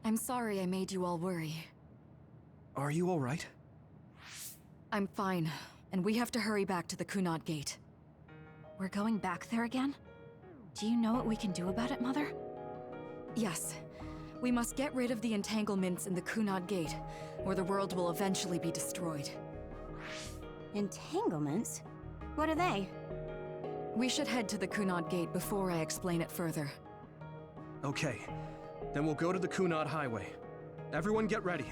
I'm sorry I made you all worry. Are you all right? I'm fine, and we have to hurry back to the Kunad Gate. We're going back there again? Do you know what we can do about it, Mother? Yes. We must get rid of the entanglements in the Kunad Gate, or the world will eventually be destroyed. Entanglements? What are they? We should head to the Kunad Gate before I explain it further. Okay. Then we'll go to the Kunad Highway. Everyone get ready.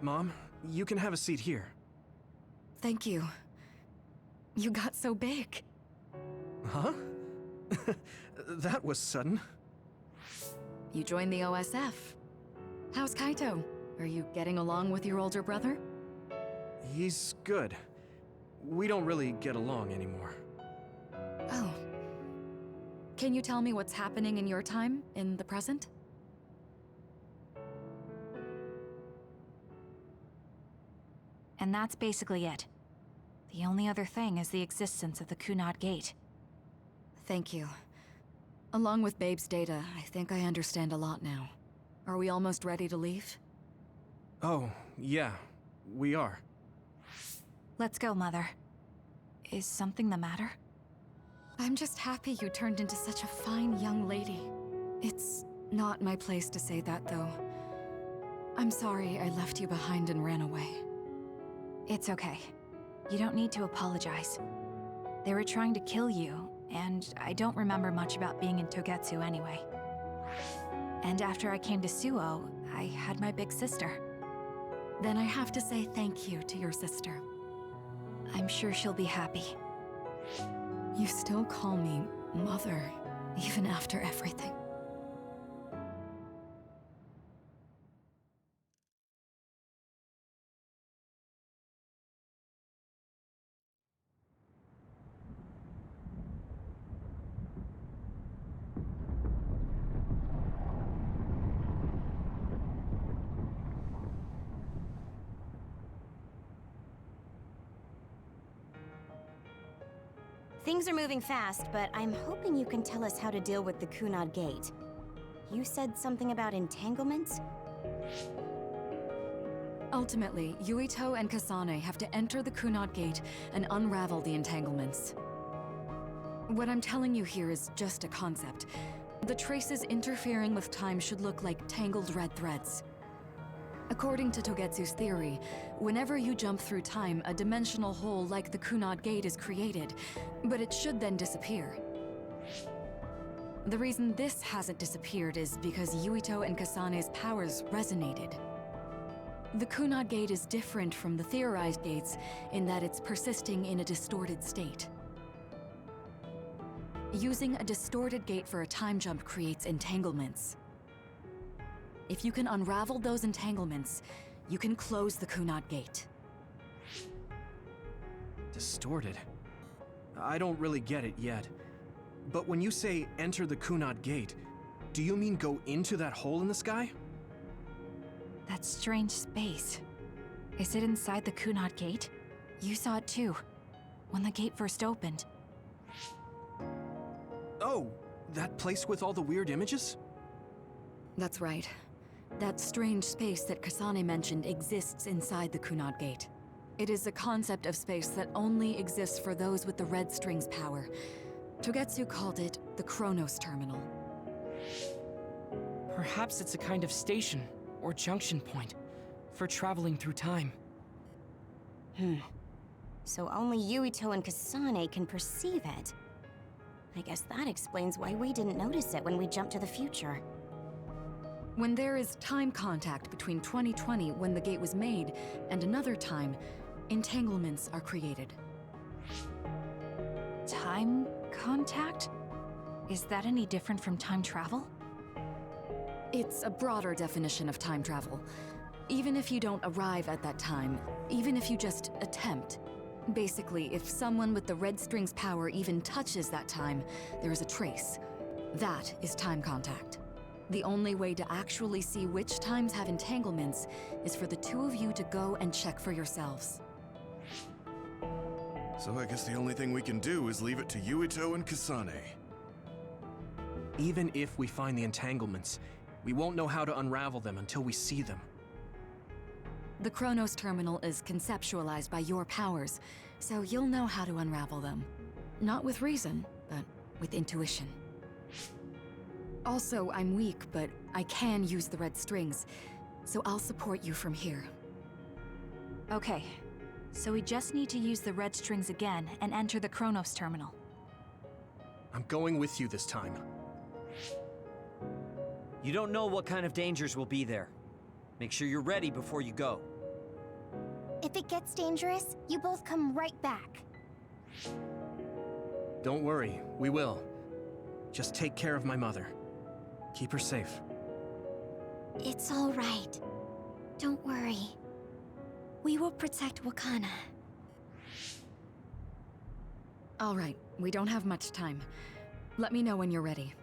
Mom, you can have a seat here. Thank you. You got so big. Huh? That was sudden. You joined the OSF. How's Kaito? Are you getting along with your older brother? He's good. We don't really get along anymore. Oh. Can you tell me what's happening in your time, in the present? And that's basically it. The only other thing is the existence of the Kunad Gate. Thank you. Along with Babe's data, I think I understand a lot now. Are we almost ready to leave? Oh, yeah. We are. Let's go, Mother. Is something the matter? I'm just happy you turned into such a fine young lady. It's not my place to say that, though. I'm sorry I left you behind and ran away. It's okay. You don't need to apologize. They were trying to kill you, and I don't remember much about being in Togetsu anyway. And after I came to Suo, I had my big sister. Then I have to say thank you to your sister. I'm sure she'll be happy. You still call me Mother, even after everything. Things are moving fast, but I'm hoping you can tell us how to deal with the Kunad Gate. You said something about entanglements? Ultimately, Yuito and Kasane have to enter the Kunad Gate and unravel the entanglements. What I'm telling you here is just a concept. The traces interfering with time should look like tangled red threads. According to Togetsu's theory, whenever you jump through time, a dimensional hole like the Kunad Gate is created, but it should then disappear. The reason this hasn't disappeared is because Yuito and Kasane's powers resonated. The Kunad Gate is different from the theorized gates in that it's persisting in a distorted state. Using a distorted gate for a time jump creates entanglements. If you can unravel those entanglements, you can close the Kunad Gate. Distorted? I don't really get it yet. But when you say enter the Kunad Gate, do you mean go into that hole in the sky? That strange space. Is it inside the Kunad Gate? You saw it too, when the gate first opened. Oh, that place with all the weird images? That's right. That strange space that Kasane mentioned exists inside the Kunad Gate. It is a concept of space that only exists for those with the red string's power. Togetsu called it the Chronos Terminal. Perhaps it's a kind of station or junction point for traveling through time. So only Yuito and Kasane can perceive it. I guess that explains why we didn't notice it when we jumped to the future. When there is time contact between 2020, when the gate was made, and another time, entanglements are created. Time contact? Is that any different from time travel? It's a broader definition of time travel. Even if you don't arrive at that time, even if you just attempt. Basically, if someone with the red string's power even touches that time, there is a trace. That is time contact. The only way to actually see which times have entanglements is for the two of you to go and check for yourselves. So I guess the only thing we can do is leave it to Yuito and Kasane. Even if we find the entanglements, We won't know how to unravel them until we see them. The Chronos terminal is conceptualized by your powers, so you'll know how to unravel them. Not with reason, but with intuition. Also, I'm weak, but I can use the red strings, so I'll support you from here. Okay, so we just need to use the red strings again and enter the Chronos terminal. I'm going with you this time. You don't know what kind of dangers will be there. Make sure you're ready before you go. If it gets dangerous, you both come right back. Don't worry, we will. Just take care of my mother. Keep her safe. It's all right. Don't worry. We will protect Wakana. All right, we don't have much time. Let me know when you're ready.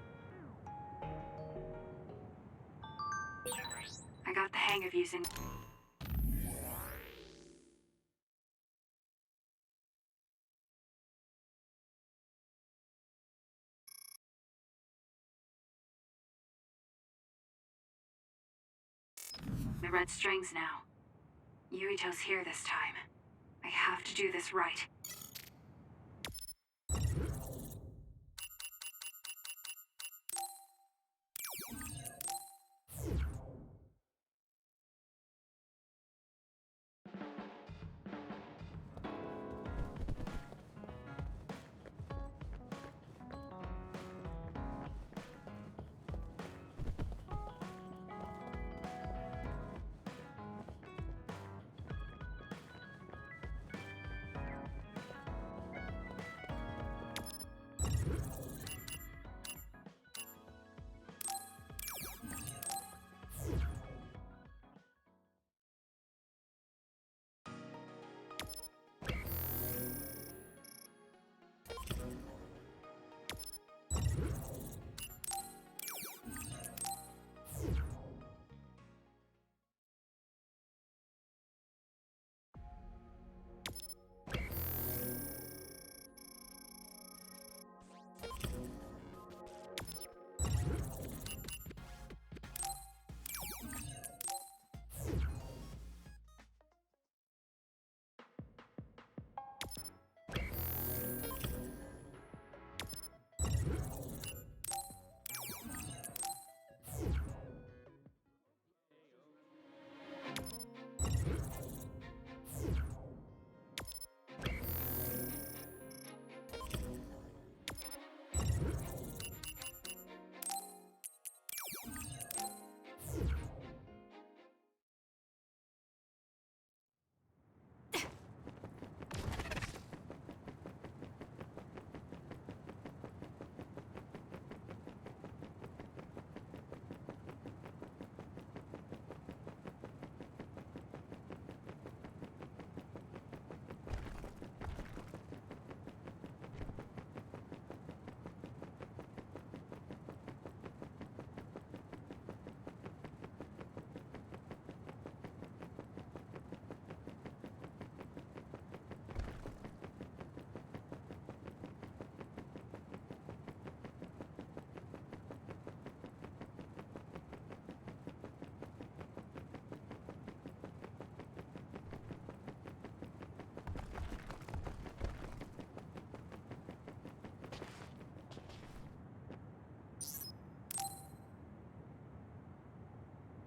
I got the hang of using... the red strings now. Yuito's here this time. I have to do this right.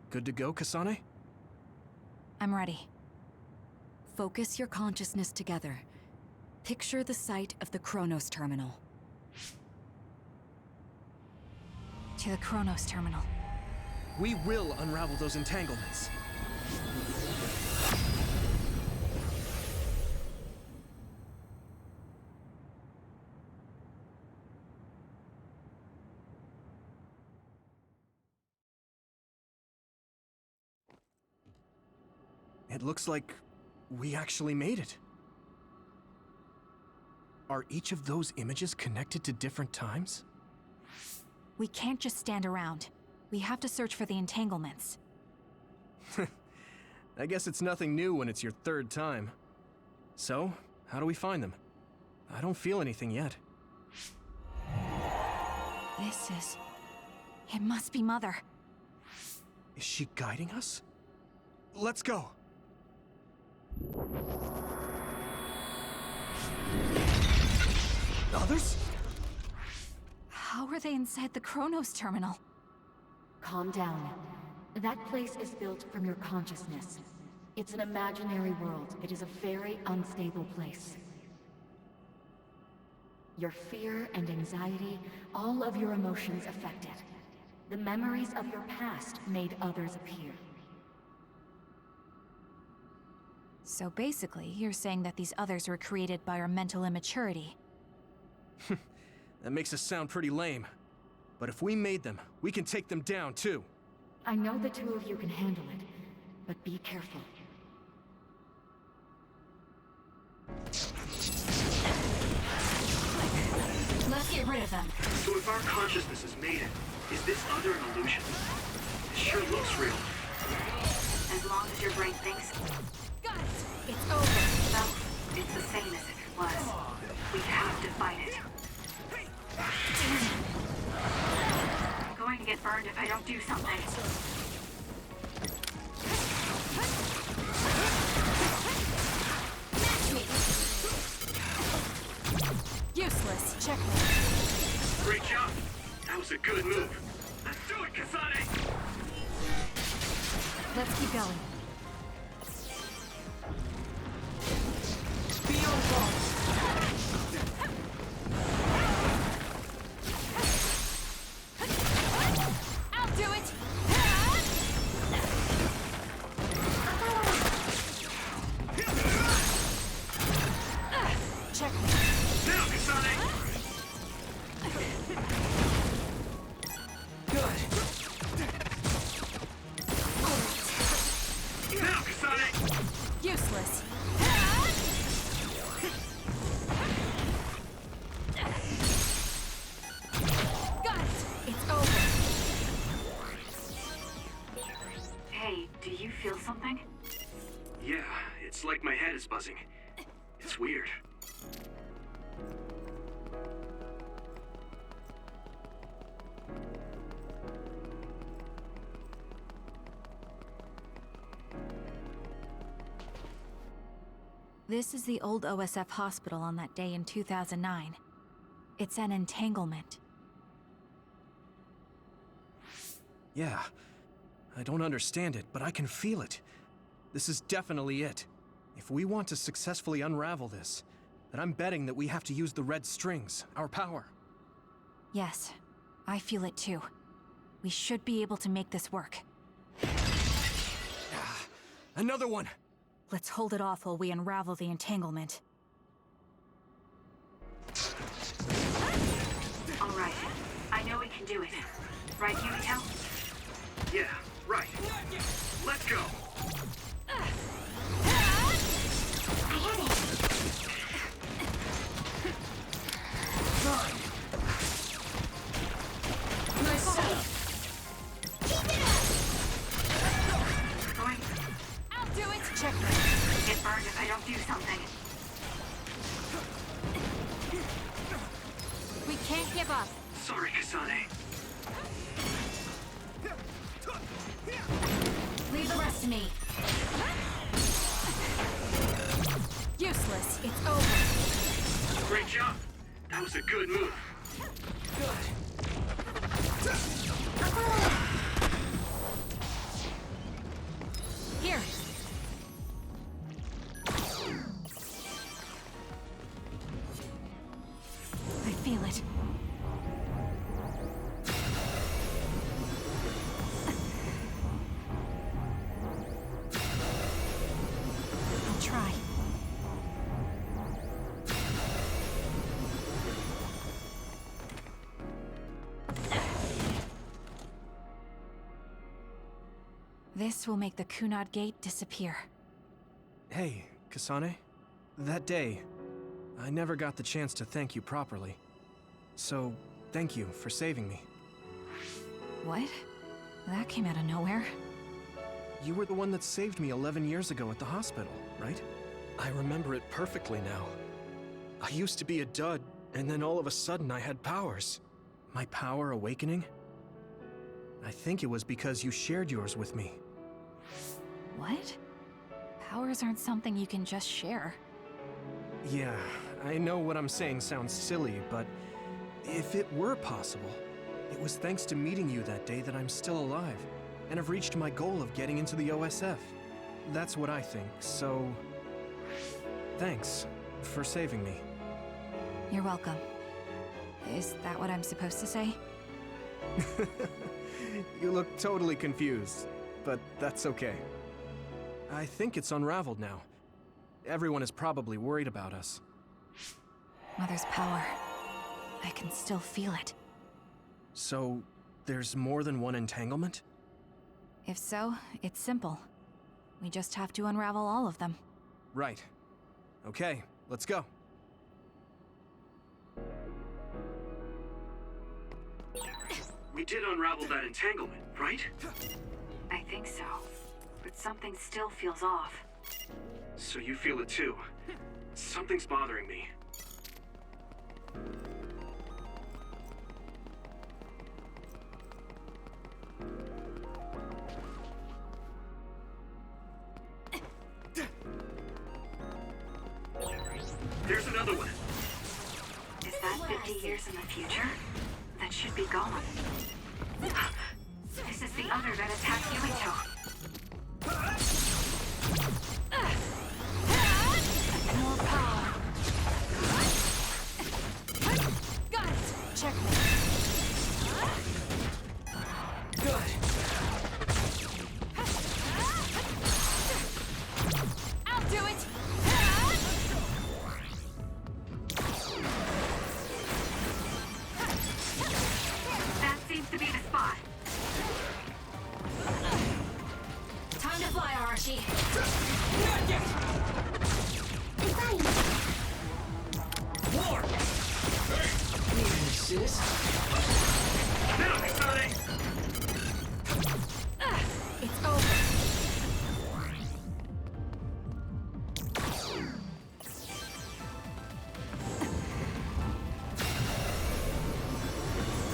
Good to go, Kasane? I'm ready. Focus your consciousness together. Picture the site of the Chronos terminal. To the Chronos terminal. We will unravel those entanglements. It looks like we actually made it. Are each of those images connected to different times? We can't just stand around. We have to search for the entanglements. I guess it's nothing new when it's your third time. So, how do we find them? I don't feel anything yet. This is... It must be Mother. Is she guiding us? Let's go! Others? How are they inside the Chronos terminal? Calm down. That place is built from your consciousness. It's an imaginary world. It is a very unstable place. Your fear and anxiety, all of your emotions affected. The memories of your past made others appear. So basically, you're saying that these others were created by our mental immaturity. That makes us sound pretty lame. But if we made them, we can take them down too. I know the two of you can handle it, but be careful. Let's get rid of them. So if our consciousness made it, is this other an illusion? It sure looks real. As long as your brain thinks, Got it! It's over! well, it's the same as if it was. We have to fight it. I'm going to get burned if I don't do something. Match me! Useless. Checkmate. Great job. That was a good move. Let's do it, Kasane! Let's keep going. I'll do it! Checkmate. Now, Kasane! Good. Now, Kasane! Useless. Got it! It's over. Hey, do you feel something? Yeah, it's like my head is buzzing. It's weird. This is the old OSF hospital on that day in 2009. It's an entanglement. Yeah. I don't understand it, but I can feel it. This is definitely it. If we want to successfully unravel this, then I'm betting that we have to use the red strings, our power. Yes, I feel it too. We should be able to make this work. Another one! Let's hold it off while we unravel the entanglement. All right. I know we can do it. Right, Yumiko? Yeah, right. Let's go! Nice setup. Going I'll do it! Check. to get burned if I don't do something. We can't give up. Sorry, Kasane. Leave the rest to me. Useless. It's over. Great job. That was a good move. Here. I feel it. I'll try. This will make the Kunad Gate disappear. Hey, Kasane. That day, I never got the chance to thank you properly. So, thank you for saving me. What? That came out of nowhere. You were the one that saved me 11 years ago at the hospital, right? I remember it perfectly now. I used to be a dud, and then all of a sudden I had powers. My power awakening? I think it was because you shared yours with me. What? Powers aren't something you can just share. Yeah, I know what I'm saying sounds silly, but if it were possible, it was thanks to meeting you that day that I'm still alive, and have reached my goal of getting into the OSF. That's what I think, so... thanks for saving me. You're welcome. Is that what I'm supposed to say? You look totally confused, but that's okay. I think it's unraveled now. Everyone is probably worried about us. Mother's power. I can still feel it. So, there's more than one entanglement? If so, it's simple. We just have to unravel all of them. Right. Okay, let's go. We did unravel that entanglement, right? I think so. But something still feels off. So you feel it too. Something's bothering me. There's another one. Is that 50 years in the future? That should be gone. This is the other that attacked Yuito. More power. Got it. Checkmate. Good. I'll do it. That seems to be the spot. Time to fly, Arashi. War! Hey! Sis? Now, Kasane! It's over.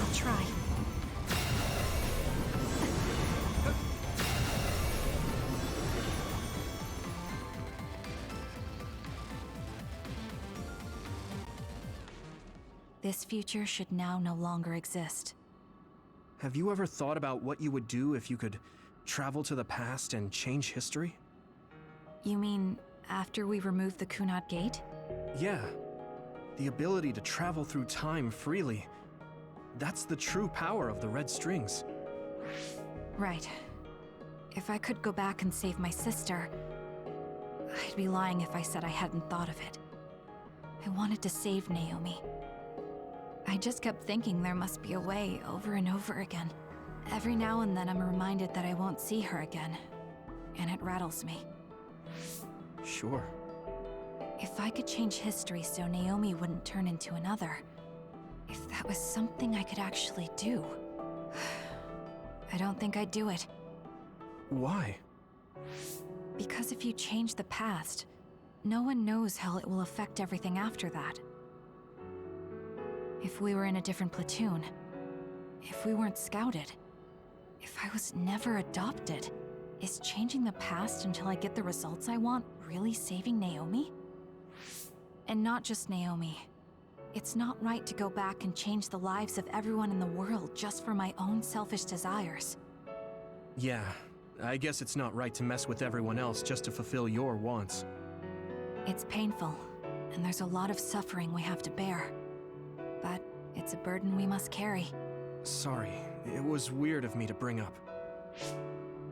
I'll try. This future should now no longer exist. Have you ever thought about what you would do if you could travel to the past and change history? You mean after we remove the Kunad Gate? Yeah. The ability to travel through time freely. That's the true power of the red strings. Right. If I could go back and save my sister, I'd be lying if I said I hadn't thought of it. I wanted to save Naomi. I just kept thinking there must be a way over and over again. Every now and then I'm reminded that I won't see her again, and it rattles me. Sure. If I could change history so Naomi wouldn't turn into another, if that was something I could actually do, I don't think I'd do it. Why? Because if you change the past, no one knows how it will affect everything after that. If we were in a different platoon, if we weren't scouted, if I was never adopted, is changing the past until I get the results I want really saving Naomi? And not just Naomi. It's not right to go back and change the lives of everyone in the world just for my own selfish desires. Yeah, I guess it's not right to mess with everyone else just to fulfill your wants. It's painful, and there's a lot of suffering we have to bear. But it's a burden we must carry. Sorry, it was weird of me to bring up.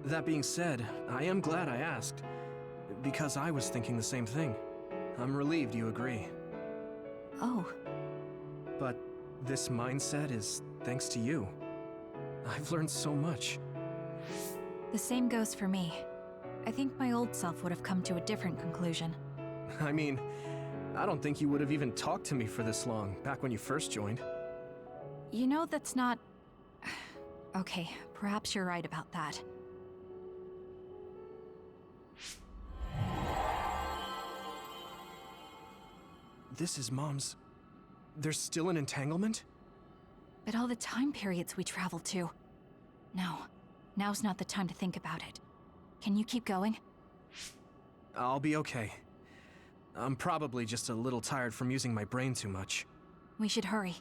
That being said, I am glad I asked, because I was thinking the same thing. I'm relieved you agree. Oh. But this mindset is thanks to you. I've learned so much. The same goes for me. I think my old self would have come to a different conclusion. I mean, I don't think you would have even talked to me for this long, back when you first joined. You know that's not... Okay, perhaps you're right about that. This is Mom's... There's still an entanglement? But all the time periods we traveled to. No. Now's not the time to think about it. Can you keep going? I'll be okay. I'm probably just a little tired from using my brain too much. We should hurry.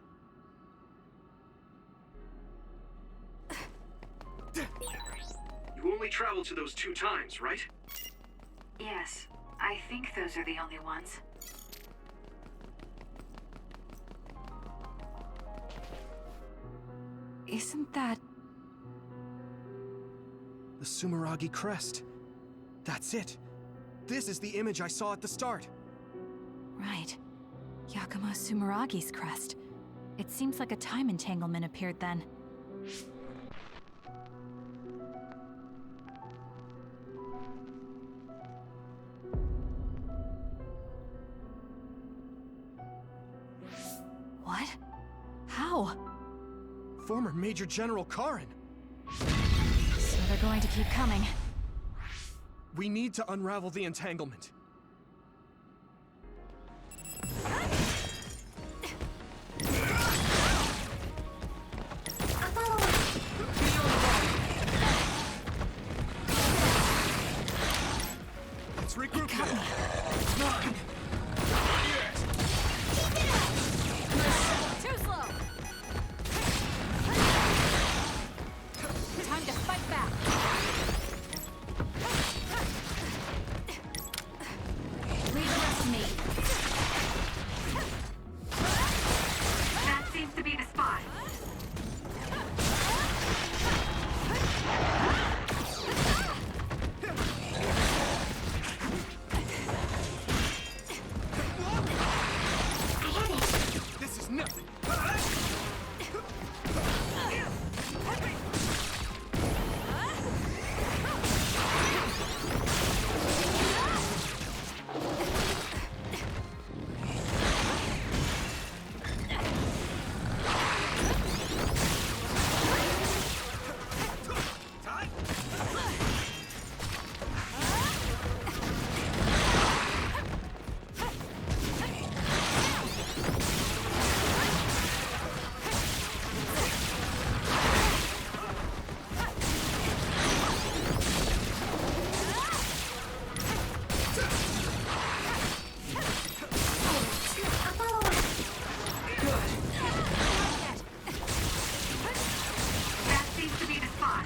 You only traveled to those 2 times, right? Yes, I think those are the only ones. Isn't that... The Sumeragi crest. That's it. This is the image I saw at the start. Right. Yakumo Sumeragi's crest. It seems like a time entanglement appeared then. What? How? Former Major General Karin. So they're going to keep coming. We need to unravel the entanglement. Let's regroup now. Too slow! Time to fight back! Leave the rest to me. That seems to be the spot. This is nothing. That seems to be the spot.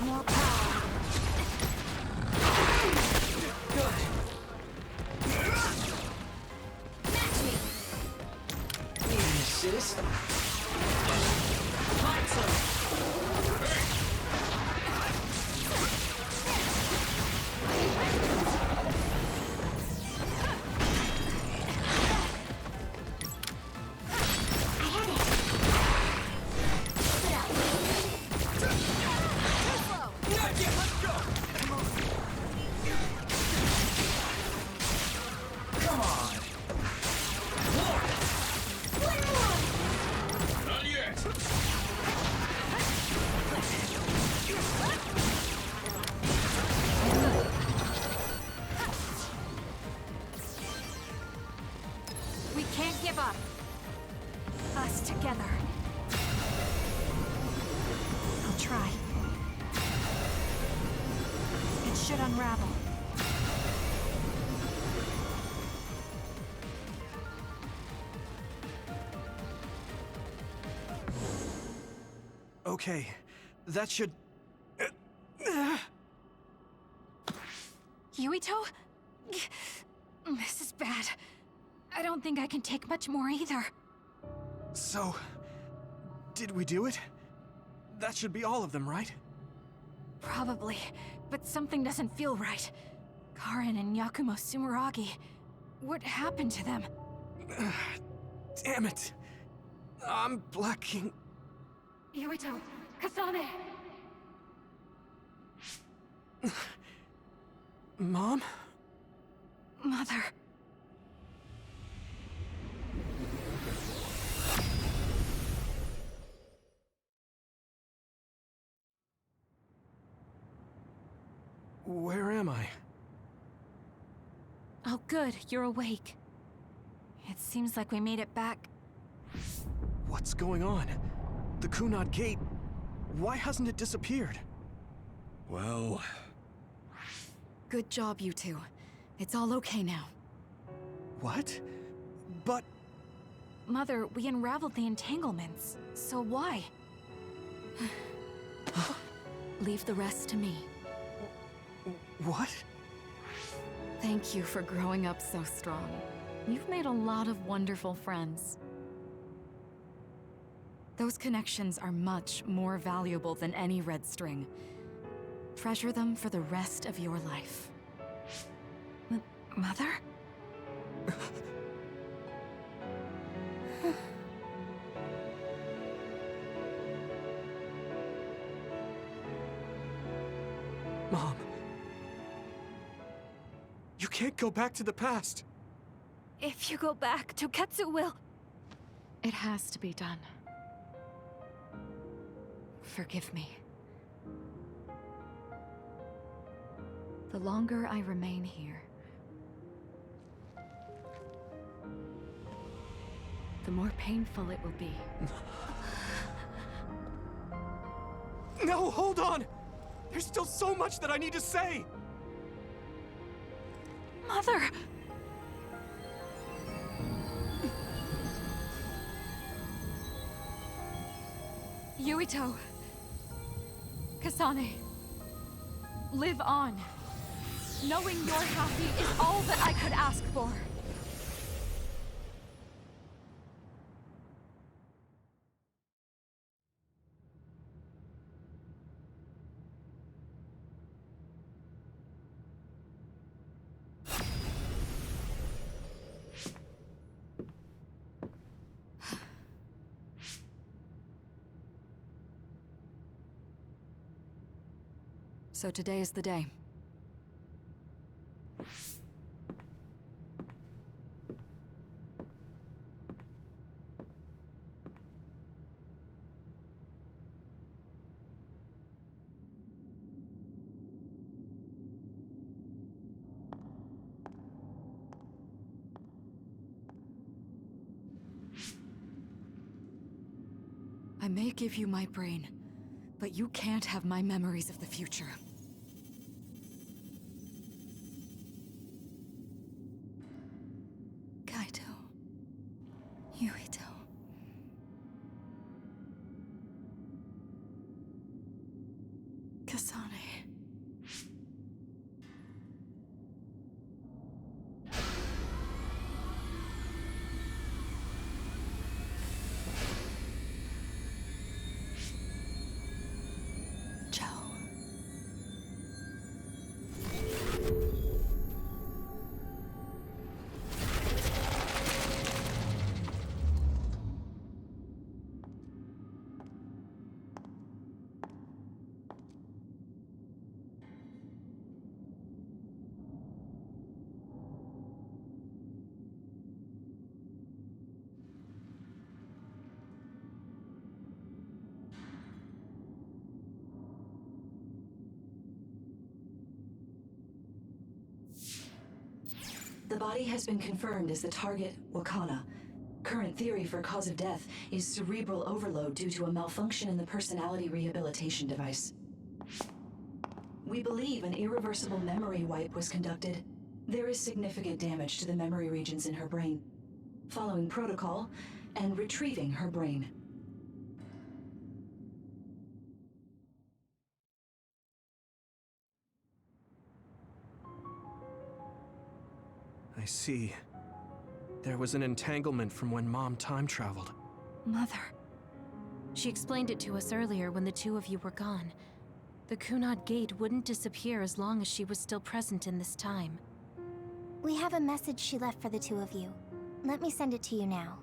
More power. Sis? We can't give up. Us together. I'll try. It should unravel. Okay, that should... Yuito? This is bad. I don't think I can take much more either. So, did we do it? That should be all of them, right? Probably, but something doesn't feel right. Karin and Yakumo Sumeragi. What happened to them? Damn it. I'm blacking... Yuito, Kasane! Mom? Mother. Where am I? Oh good, you're awake. It seems like we made it back. What's going on? The Kunad Gate... Why hasn't it disappeared? Well... Good job, you two. It's all okay now. What? But... Mother, we unraveled the entanglements. So why? Leave the rest to me. What? Thank you for growing up so strong. You've made a lot of wonderful friends. Those connections are much more valuable than any red string. Treasure them for the rest of your life. Mother? Mom. You can't go back to the past. If you go back, Toketsu will... It has to be done. Forgive me. The longer I remain here, the more painful it will be. No, hold on! There's still so much that I need to say! Mother! Yuito. Kasane. Live on. Knowing you're happy is all that I could ask for. So today is the day. I may give you my brain, but you can't have my memories of the future. Yuito. Kasane. Joe. The body has been confirmed as the target, Wakana. Current theory for cause of death is cerebral overload due to a malfunction in the personality rehabilitation device. We believe an irreversible memory wipe was conducted. There is significant damage to the memory regions in her brain. Following protocol and retrieving her brain. I see. There was an entanglement from when Mom time traveled. Mother. She explained it to us earlier when the two of you were gone. The Kunad Gate wouldn't disappear as long as she was still present in this time. We have a message she left for the two of you. Let me send it to you now.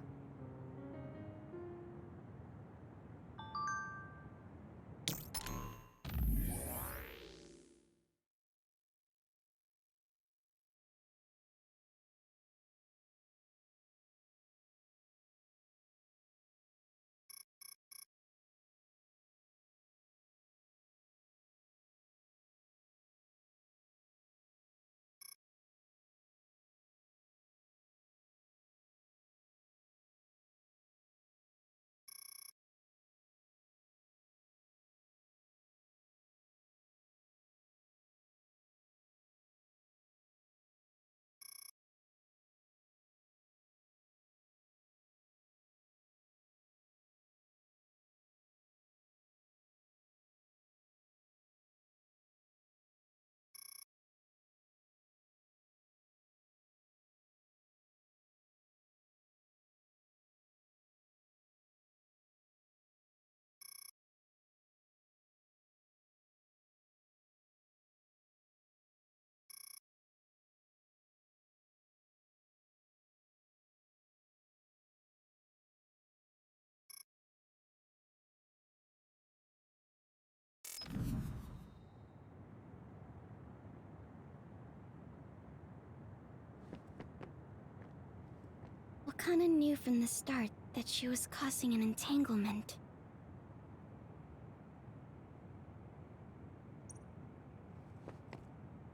Wakana knew from the start that she was causing an entanglement.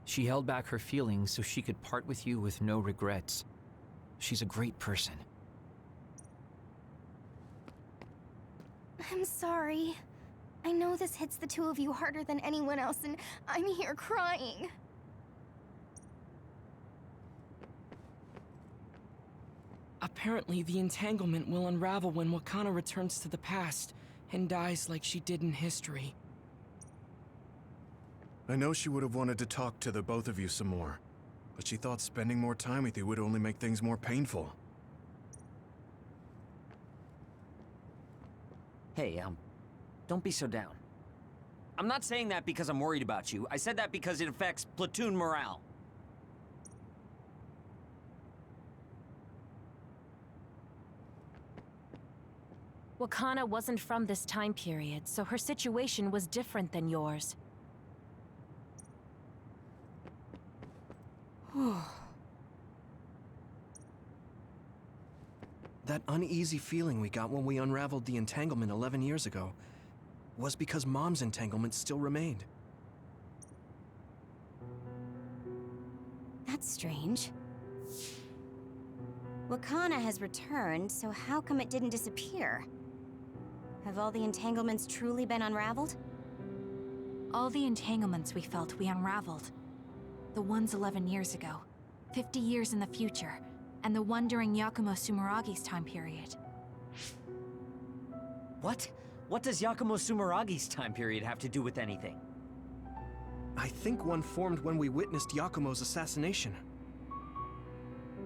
She held back her feelings so she could part with you with no regrets. She's a great person. I'm sorry. I know this hits the two of you harder than anyone else, and I'm here crying. Apparently, the entanglement will unravel when Wakana returns to the past and dies like she did in history. I know she would have wanted to talk to the both of you some more, but she thought spending more time with you would only make things more painful. Hey, don't be so down. I'm not saying that because I'm worried about you. I said that because it affects platoon morale. Wakana wasn't from this time period, so her situation was different than yours. That uneasy feeling we got when we unraveled the entanglement 11 years ago was because Mom's entanglement still remained. That's strange. Wakana has returned, so how come it didn't disappear? Have all the entanglements truly been unraveled? All the entanglements we felt we unraveled. The ones 11 years ago, 50 years in the future, and the one during Yakumo Sumeragi's time period. What? What does Yakumo Sumeragi's time period have to do with anything? I think one formed when we witnessed Yakumo's assassination.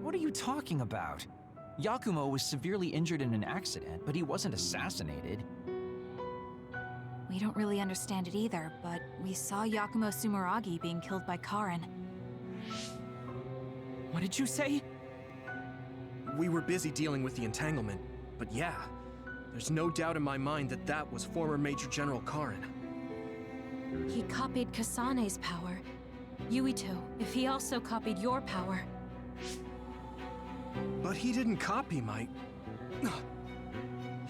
What are you talking about? Yakumo was severely injured in an accident, but he wasn't assassinated. We don't really understand it either, but we saw Yakumo Sumeragi being killed by Karin. What did you say? We were busy dealing with the entanglement, but yeah, there's no doubt in my mind that that was former Major General Karin. He copied Kasane's power. Yuito, if he also copied your power. But he didn't copy my...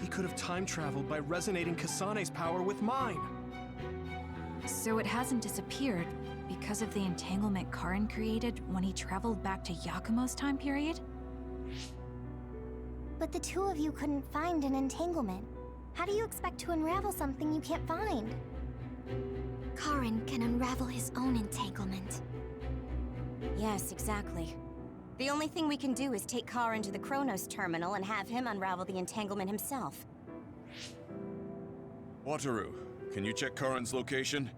He could have time-traveled by resonating Kasane's power with mine. So it hasn't disappeared because of the entanglement Karin created when he traveled back to Yakumo's time period? But the two of you couldn't find an entanglement. How do you expect to unravel something you can't find? Karin can unravel his own entanglement. Yes, exactly. The only thing we can do is take Karin to the Chronos terminal and have him unravel the entanglement himself. Wataru, can you check Karin's location?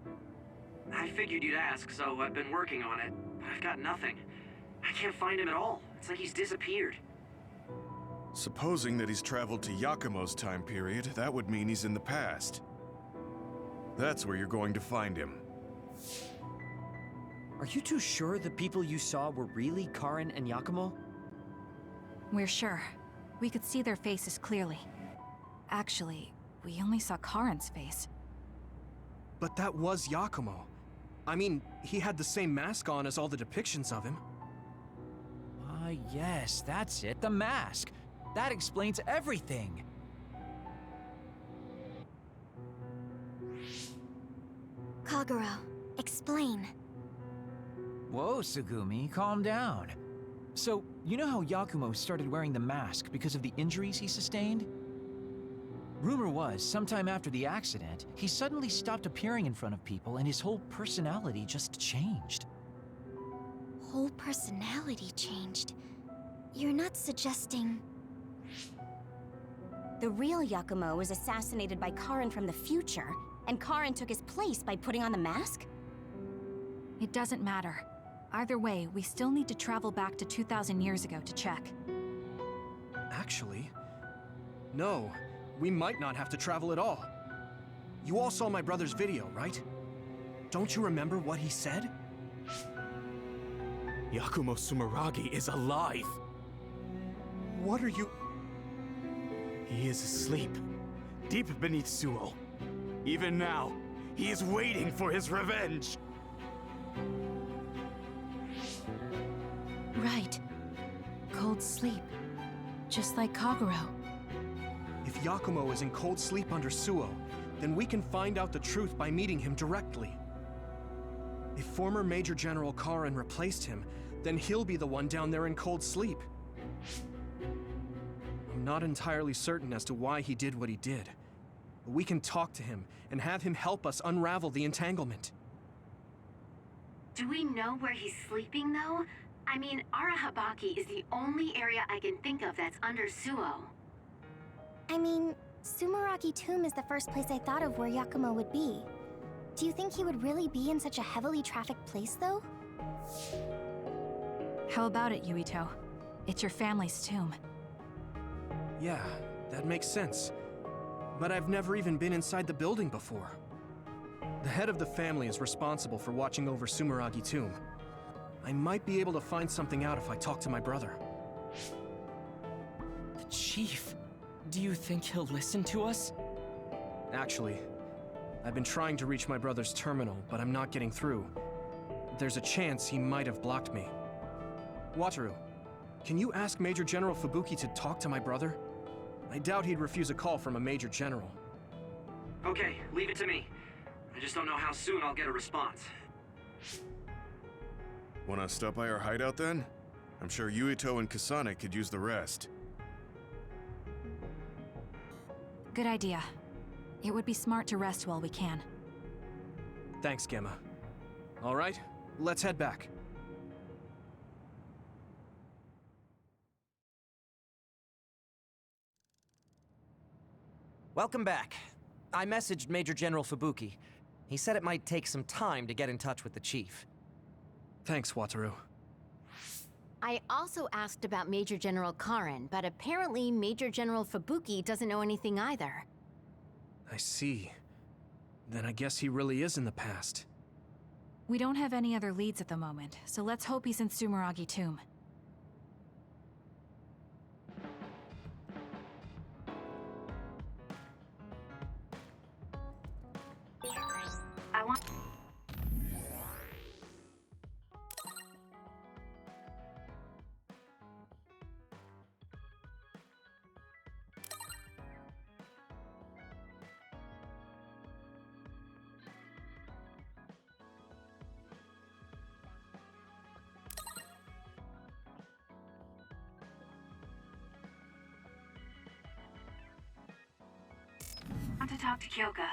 I figured you'd ask, so I've been working on it, but I've got nothing. I can't find him at all. It's like he's disappeared. Supposing that he's traveled to Yakumo's time period, that would mean he's in the past. That's where you're going to find him. Are you two sure the people you saw were really Karin and Yakumo? We're sure. We could see their faces clearly. Actually, we only saw Karin's face. But that was Yakumo. I mean, he had the same mask on as all the depictions of him. Ah, yes, that's it, the mask. That explains everything. Kagero, explain. Whoa, Tsugumi, calm down. So, you know how Yakumo started wearing the mask because of the injuries he sustained? Rumor was, sometime after the accident, he suddenly stopped appearing in front of people and his whole personality just changed. Whole personality changed? You're not suggesting... The real Yakumo was assassinated by Karin from the future, and Karin took his place by putting on the mask? It doesn't matter. Either way, we still need to travel back to 2,000 years ago to check. Actually, no. We might not have to travel at all. You all saw my brother's video, right? Don't you remember what he said? Yakumo Sumeragi is alive! What are you... He is asleep, deep beneath Suo. Even now, he is waiting for his revenge! Right. Cold sleep. just like Kagero. If Yakumo is in cold sleep under Suo, then we can find out the truth by meeting him directly. If former Major General Karin replaced him, then he'll be the one down there in cold sleep. I'm not entirely certain as to why he did what he did, but we can talk to him and have him help us unravel the entanglement. Do we know where he's sleeping, though? I mean, Arahabaki is the only area I can think of that's under Suo. I mean, Sumeragi Tomb is the first place I thought of where Yakumo would be. Do you think he would really be in such a heavily trafficked place, though? How about it, Yuito? It's your family's tomb. Yeah, that makes sense. But I've never even been inside the building before. The head of the family is responsible for watching over Sumeragi Tomb. I might be able to find something out if I talk to my brother. The chief. Do you think he'll listen to us? Actually, I've been trying to reach my brother's terminal, but I'm not getting through. There's a chance he might have blocked me. Wataru, can you ask Major General Fubuki to talk to my brother? I doubt he'd refuse a call from a Major General. Okay, leave it to me. I just don't know how soon I'll get a response. Wanna stop by our hideout then? I'm sure Yuito and Kasane could use the rest. Good idea. It would be smart to rest while we can. Thanks, Gemma. All right, let's head back. Welcome back. I messaged Major General Fubuki. He said it might take some time to get in touch with the chief. Thanks, Wataru. I also asked about Major General Karin, but apparently Major General Fubuki doesn't know anything either. I see. Then I guess he really is in the past. We don't have any other leads at the moment, so let's hope he's in Sumeragi Tomb. I want... to talk to Kyoka.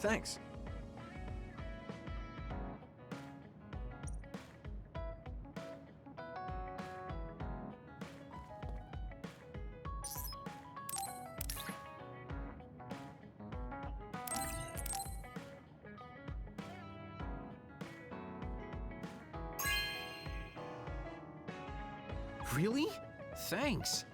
Thanks. Really? Thanks.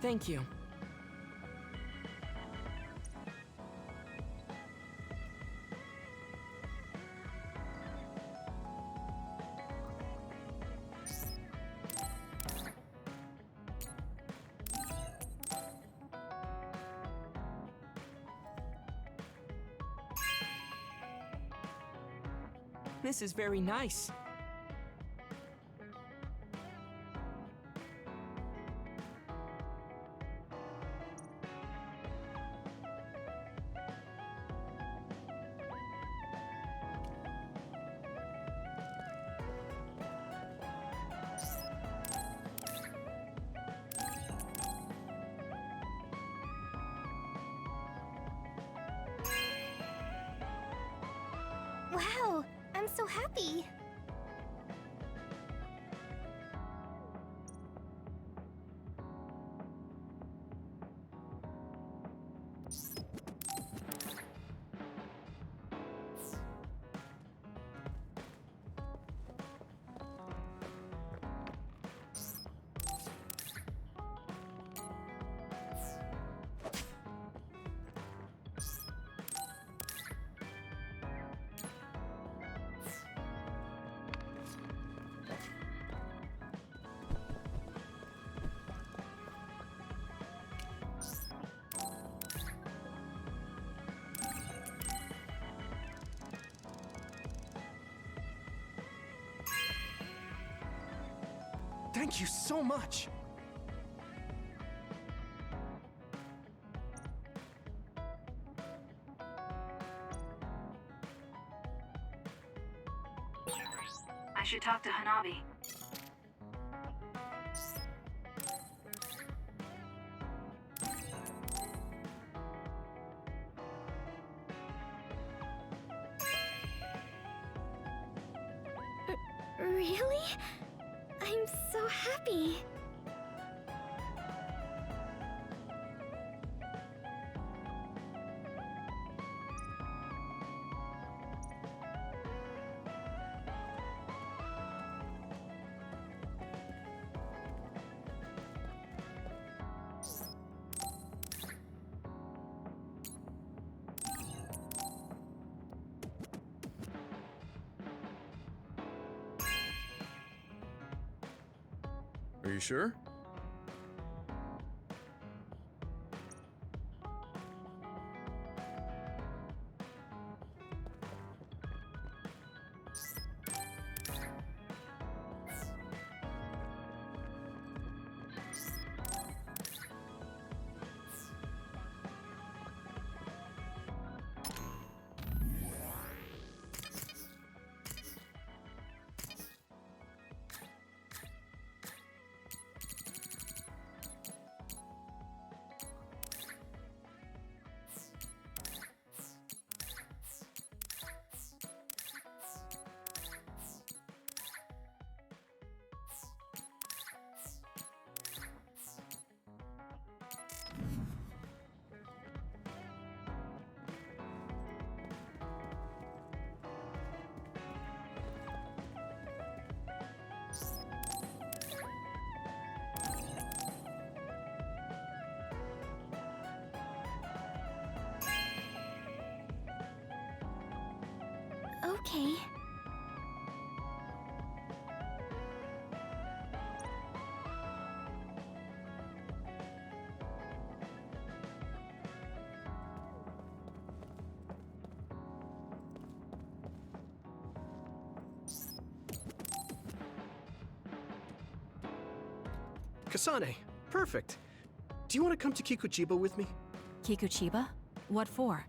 Thank you. This is very nice. Wow, I'm so happy. Thank you so much! I should talk to Hanabi. Really? I'm so happy. Are you sure? Okay. Kasane, perfect. Do you want to come to Kikuchiba with me? Kikuchiba? What for?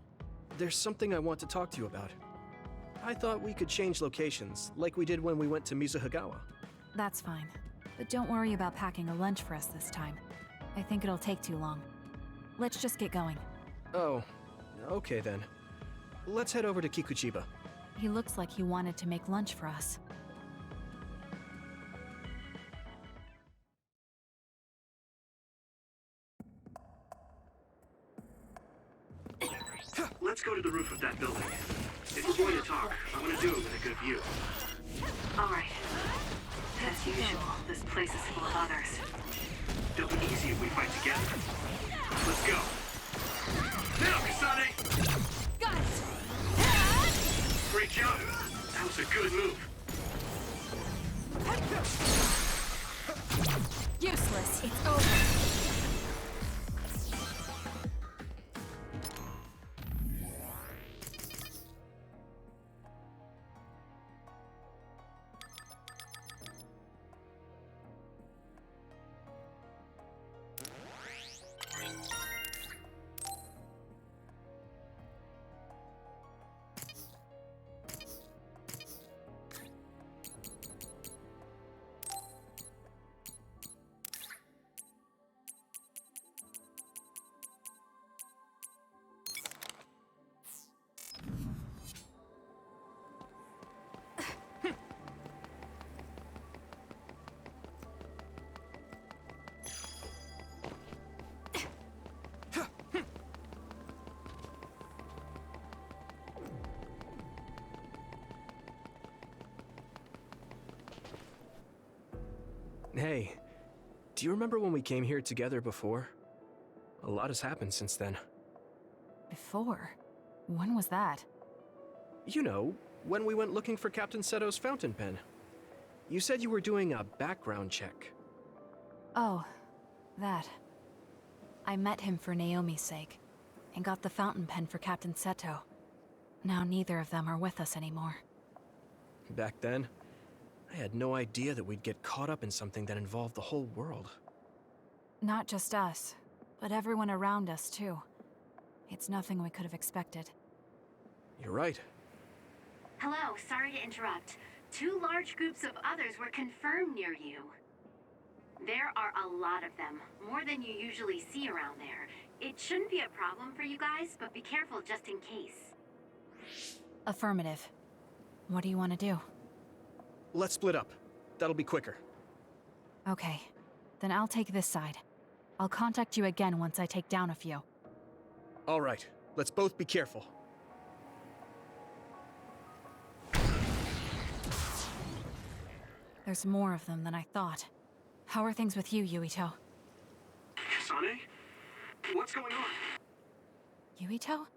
There's something I want to talk to you about. I thought we could change locations, like we did when we went to Mizuhagawa. That's fine. But don't worry about packing a lunch for us this time. I think it'll take too long. Let's just get going. Oh, okay then. Let's head over to Kikuchiba. He looks like he wanted to make lunch for us. Let's go to the roof of that building. If we're going to talk, I want to do it with a good view. All right. As usual, this place is full of others. They'll be easy if we fight together. Let's go. Now, Kasane! Got it! Great job. That was a good move. Useless. It's over. Hey, do you remember when we came here together before? A lot has happened since then. Before? When was that? You know, when we went looking for Captain Seto's fountain pen. You said you were doing a background check. Oh, that. I met him for Naomi's sake, and got the fountain pen for Captain Seto. Now neither of them are with us anymore. Back then, I had no idea that we'd get caught up in something that involved the whole world. Not just us, but everyone around us too. It's nothing we could have expected. You're right. Hello, sorry to interrupt. 2 large groups of others were confirmed near you. There are a lot of them, more than you usually see around there. It shouldn't be a problem for you guys, but be careful just in case. Affirmative. What do you want to do? Let's split up. That'll be quicker. Okay, then I'll take this side. I'll contact you again once I take down a few. All right, let's both be careful. There's more of them than I thought. How are things with you, Yuito? Kasane? What's going on? Yuito?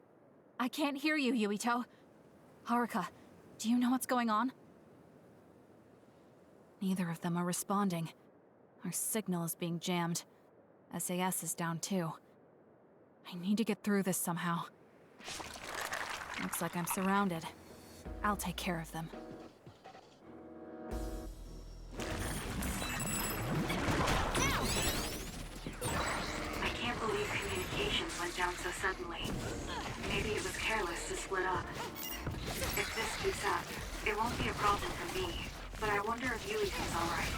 I can't hear you, Yuito. Haruka, do you know what's going on? Neither of them are responding. Our signal is being jammed. SAS is down too. I need to get through this somehow. Looks like I'm surrounded. I'll take care of them. I can't believe communications went down so suddenly. Maybe it was careless to split up. If this keeps up, it won't be a problem for me. But I wonder if Yuito's alright.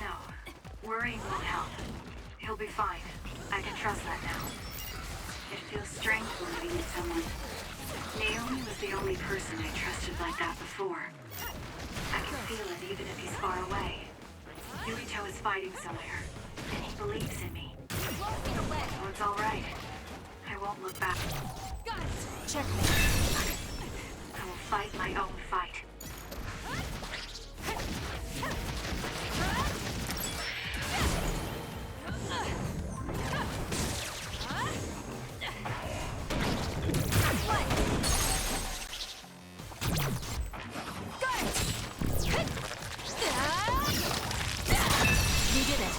No, worrying won't help. He'll be fine. I can trust that now. It feels strange believing in someone. Naomi was the only person I trusted like that before. I can feel it even if he's far away. Yuito is fighting somewhere, and he believes in me. So it's alright. I won't look back. Check me. I will fight my own fight. You did it.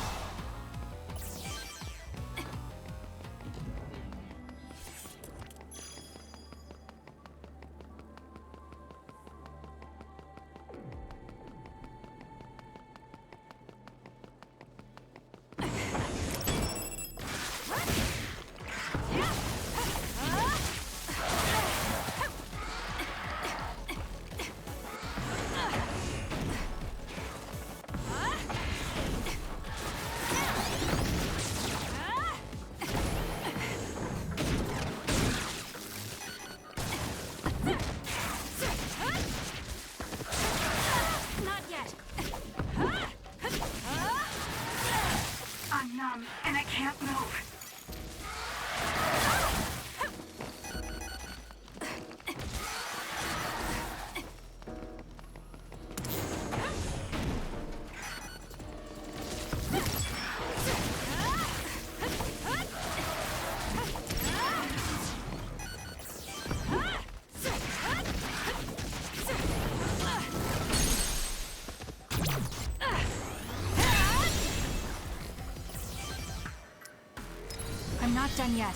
not done yet.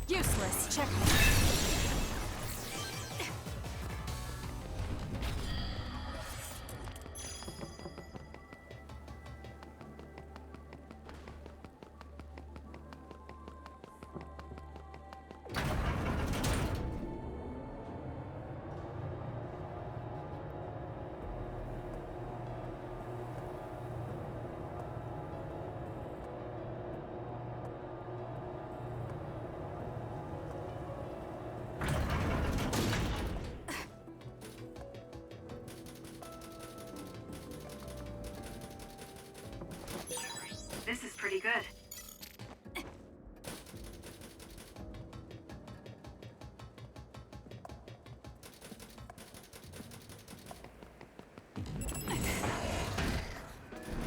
Useless. Check. This is pretty good.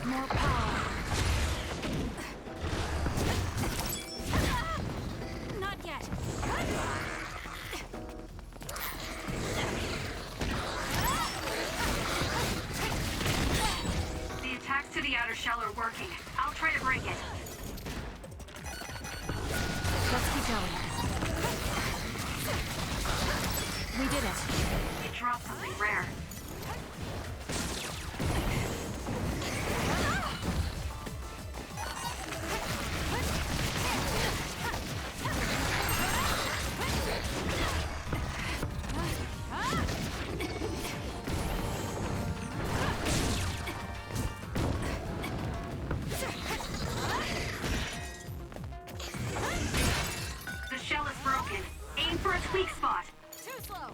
More power. Not yet. The attacks to the outer shell are working. I'll try to break it. Let's keep going. We did it. It dropped something rare. The shell is broken. Aim for its weak spot. Too slow.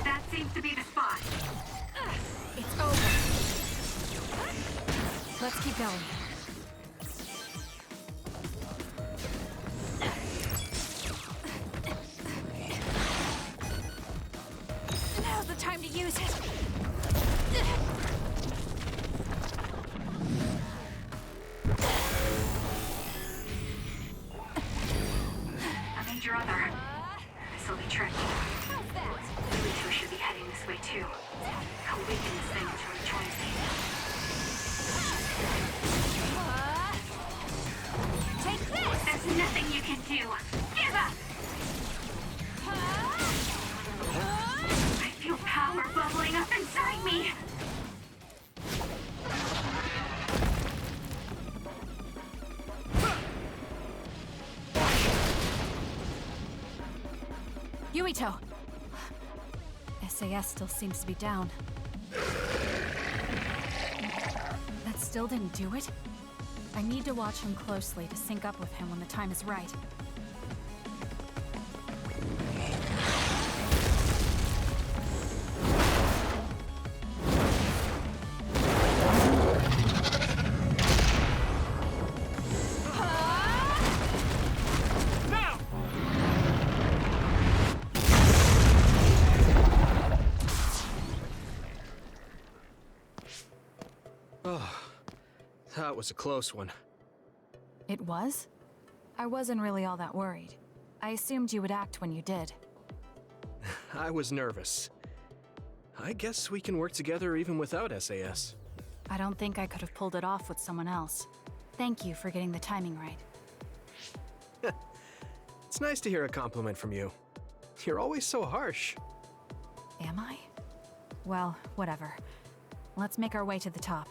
That seems to be the spot. It's over. Let's keep going. Now's the time to use it. A major other. This'll be tricky. Bluehunter should be heading this way too. I'll weaken this thing until it joins me. Take this! There's nothing you can do. Give up! I feel power bubbling up inside me. Yuito! SAS still seems to be down. That still didn't do it? I need to watch him closely to sync up with him when the time is right. That was a close one. It was? I wasn't really all that worried. I assumed you would act when you did. I was nervous. I guess we can work together even without SAS. I don't think I could have pulled it off with someone else. Thank you for getting the timing right. It's nice to hear a compliment from you. You're always so harsh. Am I? Well, whatever. Let's make our way to the top.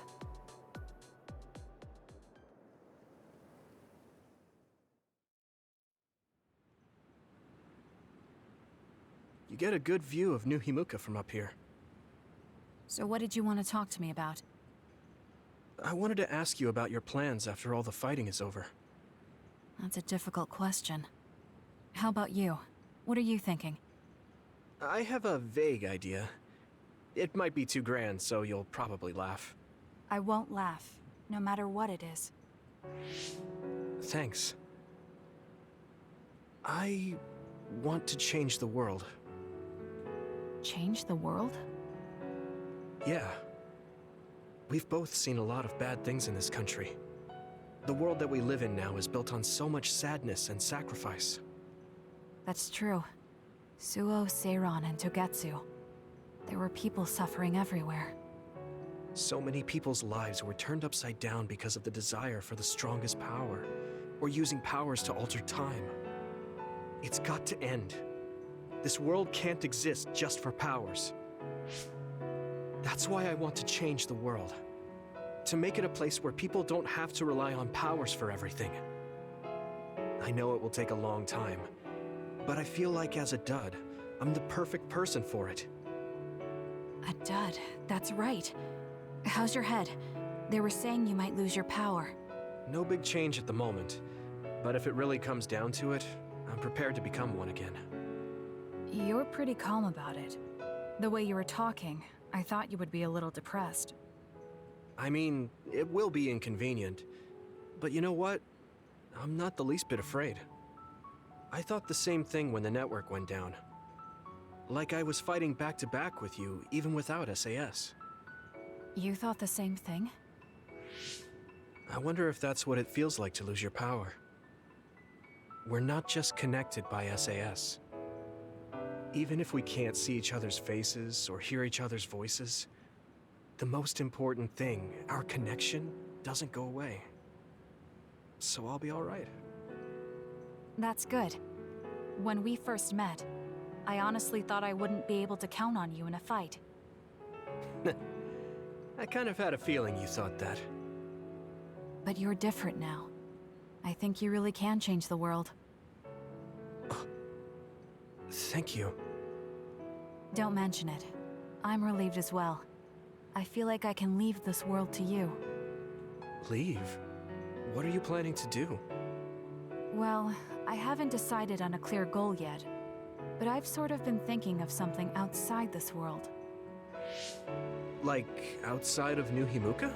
You get a good view of New Himuka from up here. So what did you want to talk to me about? I wanted to ask you about your plans after all the fighting is over. That's a difficult question. How about you? What are you thinking? I have a vague idea. It might be too grand, so you'll probably laugh. I won't laugh, no matter what it is. Thanks. I want to change the world. Change the world? Yeah. We've both seen a lot of bad things in this country. The world that we live in now is built on so much sadness and sacrifice. That's true. Suo, Seiron, and Togetsu. There were people suffering everywhere. So many people's lives were turned upside down because of the desire for the strongest power, or using powers to alter time. It's got to end. This world can't exist just for powers. That's why I want to change the world. To make it a place where people don't have to rely on powers for everything. I know it will take a long time, but I feel like as a dud, I'm the perfect person for it. A dud, that's right. How's your head? They were saying you might lose your power. No big change at the moment, but if it really comes down to it, I'm prepared to become one again. You're pretty calm about it. The way you were talking, I thought you would be a little depressed. I mean, it will be inconvenient, but you know what? I'm not the least bit afraid. I thought the same thing when the network went down. Like I was fighting back-to-back with you, even without SAS. You thought the same thing? I wonder if that's what it feels like to lose your power. We're not just connected by SAS. Even if we can't see each other's faces or hear each other's voices, the most important thing, our connection, doesn't go away. So I'll be all right. That's good. When we first met, I honestly thought I wouldn't be able to count on you in a fight. I kind of had a feeling you thought that. But you're different now. I think you really can change the world. Thank you. Don't mention it. I'm relieved as well. I feel like I can leave this world to you. Leave? What are you planning to do? Well, I haven't decided on a clear goal yet, but I've sort of been thinking of something outside this world. Like, outside of New Himuka?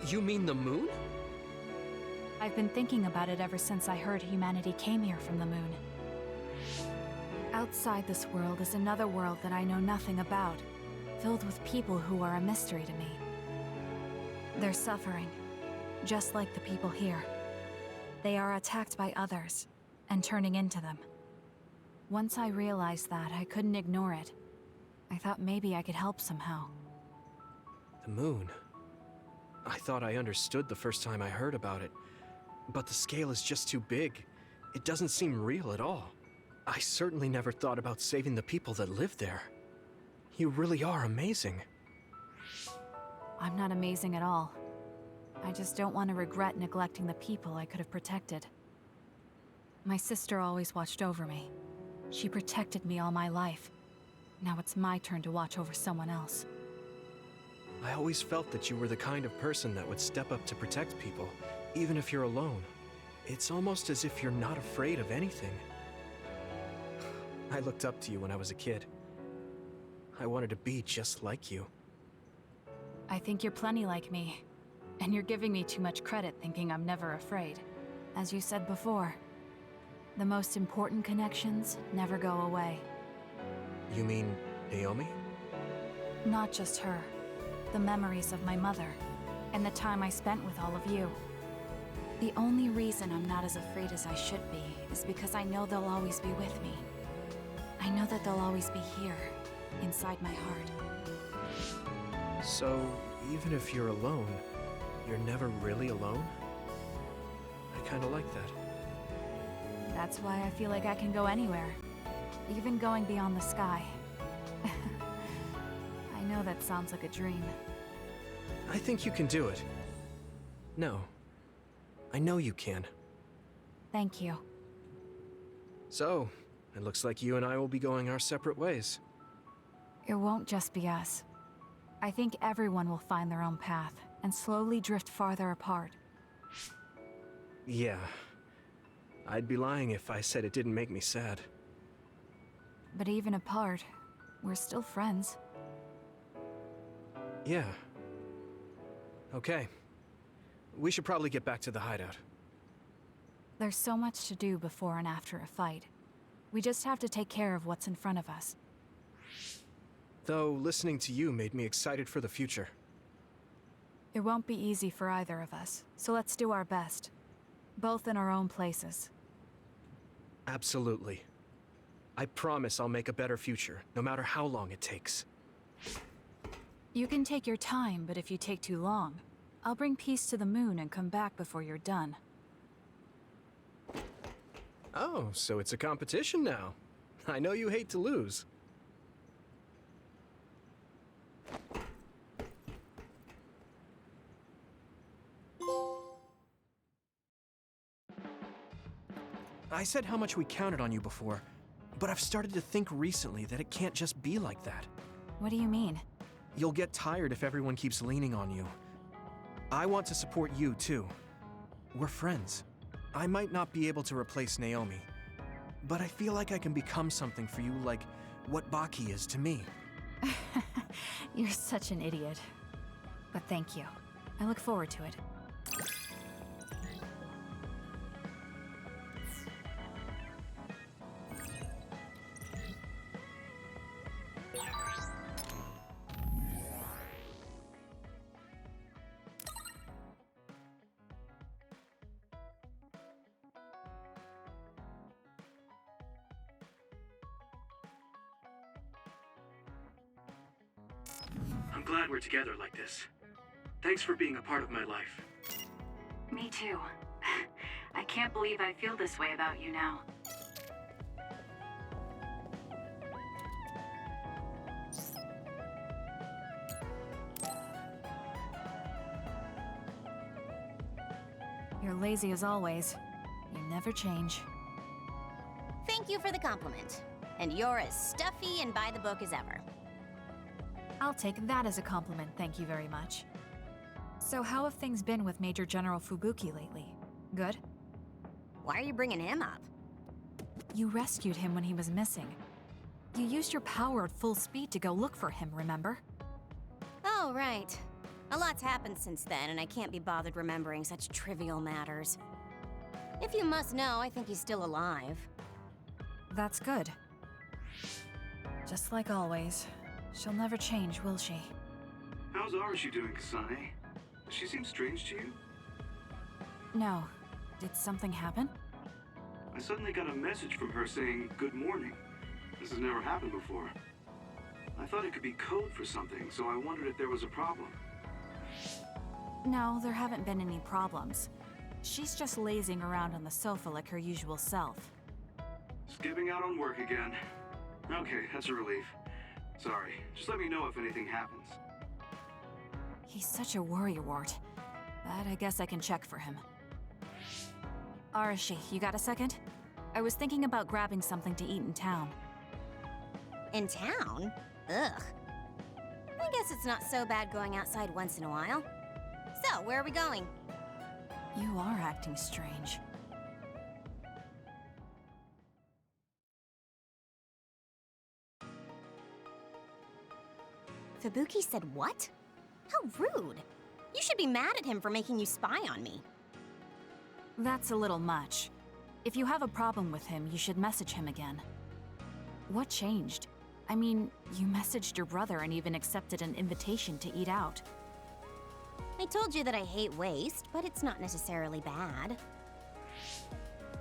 You mean the moon? I've been thinking about it ever since I heard humanity came here from the moon. Outside this world is another world that I know nothing about, filled with people who are a mystery to me. They're suffering, just like the people here. They are attacked by others, and turning into them. Once I realized that, I couldn't ignore it. I thought maybe I could help somehow. The moon. I thought I understood the first time I heard about it, but the scale is just too big. It doesn't seem real at all. I certainly never thought about saving the people that live there. You really are amazing. I'm not amazing at all. I just don't want to regret neglecting the people I could have protected. My sister always watched over me. She protected me all my life. Now it's my turn to watch over someone else. I always felt that you were the kind of person that would step up to protect people, even if you're alone. It's almost as if you're not afraid of anything. I looked up to you when I was a kid. I wanted to be just like you. I think you're plenty like me. And you're giving me too much credit thinking I'm never afraid. As you said before, the most important connections never go away. You mean Naomi? Not just her. The memories of my mother, and the time I spent with all of you. The only reason I'm not as afraid as I should be is because I know they'll always be with me. I know that they'll always be here, inside my heart. So, even if you're alone, you're never really alone? I kinda like that. That's why I feel like I can go anywhere, even going beyond the sky. I know that sounds like a dream. I think you can do it. No. I know you can. Thank you. So, it looks like you and I will be going our separate ways. It won't just be us. I think everyone will find their own path and slowly drift farther apart. Yeah. I'd be lying if I said it didn't make me sad. But even apart, we're still friends. Yeah. Okay. We should probably get back to the hideout. There's so much to do before and after a fight. We just have to take care of what's in front of us. Though, listening to you made me excited for the future. It won't be easy for either of us, so let's do our best. Both in our own places. Absolutely. I promise I'll make a better future, no matter how long it takes. You can take your time, but if you take too long, I'll bring peace to the moon and come back before you're done. Oh, so it's a competition now. I know you hate to lose. I said how much we counted on you before, but I've started to think recently that it can't just be like that. What do you mean? You'll get tired if everyone keeps leaning on you. I want to support you, too. We're friends. I might not be able to replace Naomi, but I feel like I can become something for you like what Baki is to me. You're such an idiot. But thank you. I look forward to it. I'm glad we're together like this. Thanks for being a part of my life. Me too. I can't believe I feel this way about you now. You're lazy as always. You never change. Thank you for the compliment. And you're as stuffy and by the book as ever. I'll take that as a compliment, thank you very much. So how have things been with Major General Fubuki lately? Good? Why are you bringing him up? You rescued him when he was missing. You used your power at full speed to go look for him, remember? Oh, right. A lot's happened since then, and I can't be bothered remembering such trivial matters. If you must know, I think he's still alive. That's good. Just like always. She'll never change, will she? How's Arashi doing, Kasane? Does she seem strange to you? No. Did something happen? I suddenly got a message from her saying, "Good morning." This has never happened before. I thought it could be code for something, so I wondered if there was a problem. No, there haven't been any problems. She's just lazing around on the sofa like her usual self. Skipping out on work again. Okay, that's a relief. Sorry, just let me know if anything happens. He's such a worrywart, but I guess I can check for him. Arashi, you got a second? I was thinking about grabbing something to eat in town. In town? Ugh. I guess it's not so bad going outside once in a while. So, where are we going? You are acting strange. Fubuki said what? How rude. You should be mad at him for making you spy on me. That's a little much. If you have a problem with him, you should message him again. What changed? I mean, you messaged your brother and even accepted an invitation to eat out. I told you that I hate waste, but it's not necessarily bad.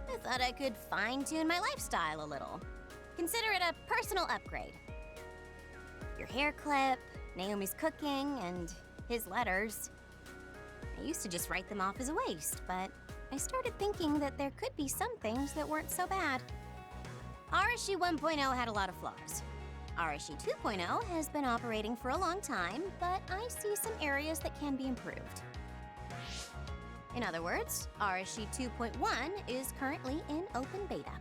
I thought I could fine-tune my lifestyle a little. Consider it a personal upgrade. Your hair clip, Naomi's cooking, and his letters. I used to just write them off as a waste, but I started thinking that there could be some things that weren't so bad. Arashi 1.0 had a lot of flaws. Arashi 2.0 has been operating for a long time, but I see some areas that can be improved. In other words, Arashi 2.1 is currently in open beta.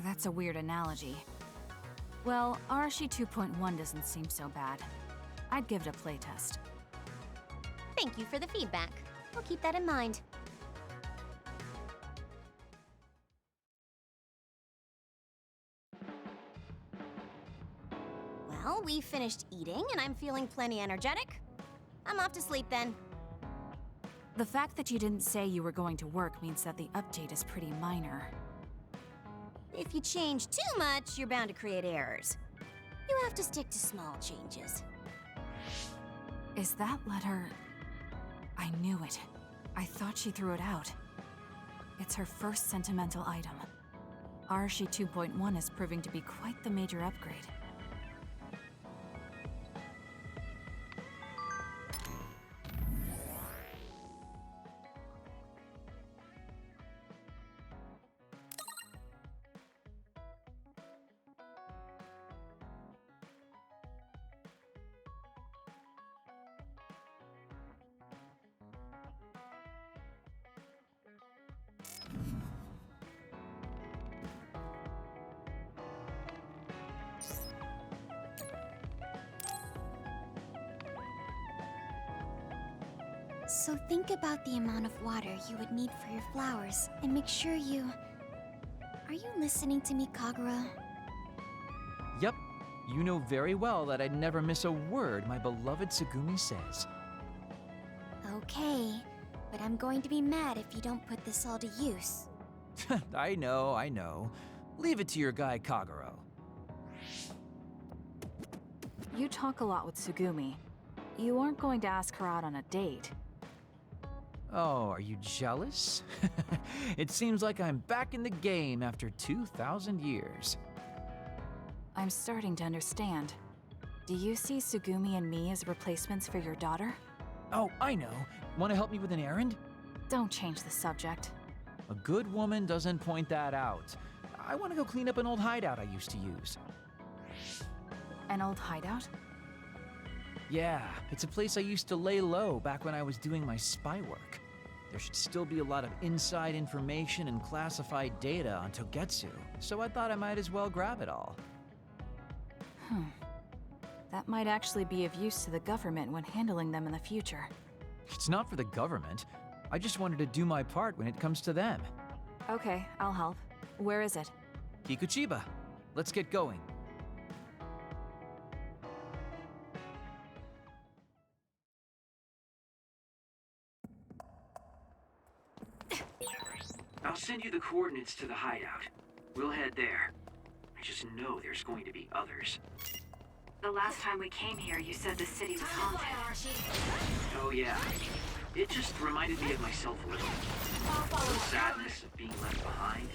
That's a weird analogy. Well, Arashi 2.1 doesn't seem so bad. I'd give it a playtest. Thank you for the feedback. I'll keep that in mind. Well, we finished eating, and I'm feeling plenty energetic. I'm off to sleep then. The fact that you didn't say you were going to work means that the update is pretty minor. If you change too much, you're bound to create errors. You have to stick to small changes. Is that letter... I knew it. I thought she threw it out. It's her first sentimental item. Arashi 2.1 is proving to be quite the major upgrade. So think about the amount of water you would need for your flowers, and make sure you... Are you listening to me, Kagura? Yep, you know very well that I'd never miss a word my beloved Tsugumi says. Okay, but I'm going to be mad if you don't put this all to use. I know. Leave it to your guy Kaguro. You talk a lot with Tsugumi. You aren't going to ask her out on a date. Oh, are you jealous? It seems like I'm back in the game after 2,000 years. I'm starting to understand. Do you see Tsugumi and me as replacements for your daughter? Oh, I know. Want to help me with an errand? Don't change the subject. A good woman doesn't point that out. I want to go clean up an old hideout I used to use. An old hideout? Yeah, it's a place I used to lay low back when I was doing my spy work. There should still be a lot of inside information and classified data on Togetsu, so I thought I might as well grab it all. That might actually be of use to the government when handling them in the future. It's not for the government. I just wanted to do my part when it comes to them. Okay, I'll help. Where is it? Kikuchiba. Let's get going. I'll send you the coordinates to the hideout. We'll head there. I just know there's going to be others. The last time we came here, you said the city was haunted. Oh yeah. It just reminded me of myself a little. The sadness of being left behind.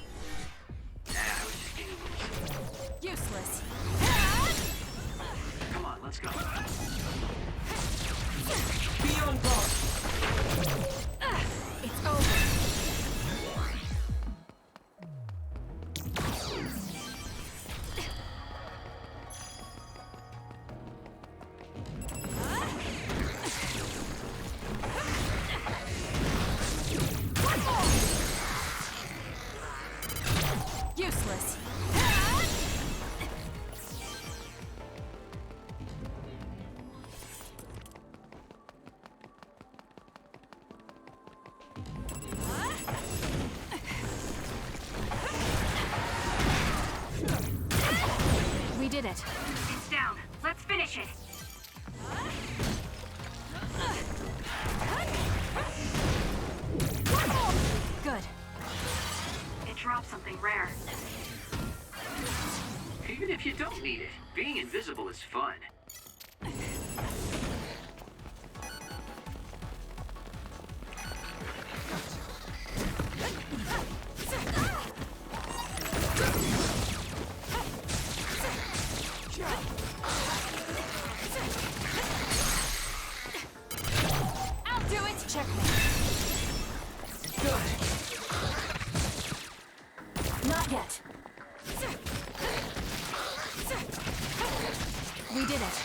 I was just getting loose. Useless. Come on, let's go. Be on guard! It's over. Useless. We did it. It's down. Let's finish it. Good. It dropped something rare. Even if you don't need it, being invisible is fun. I'll do it. Checkmate. Good. Not yet. We did it.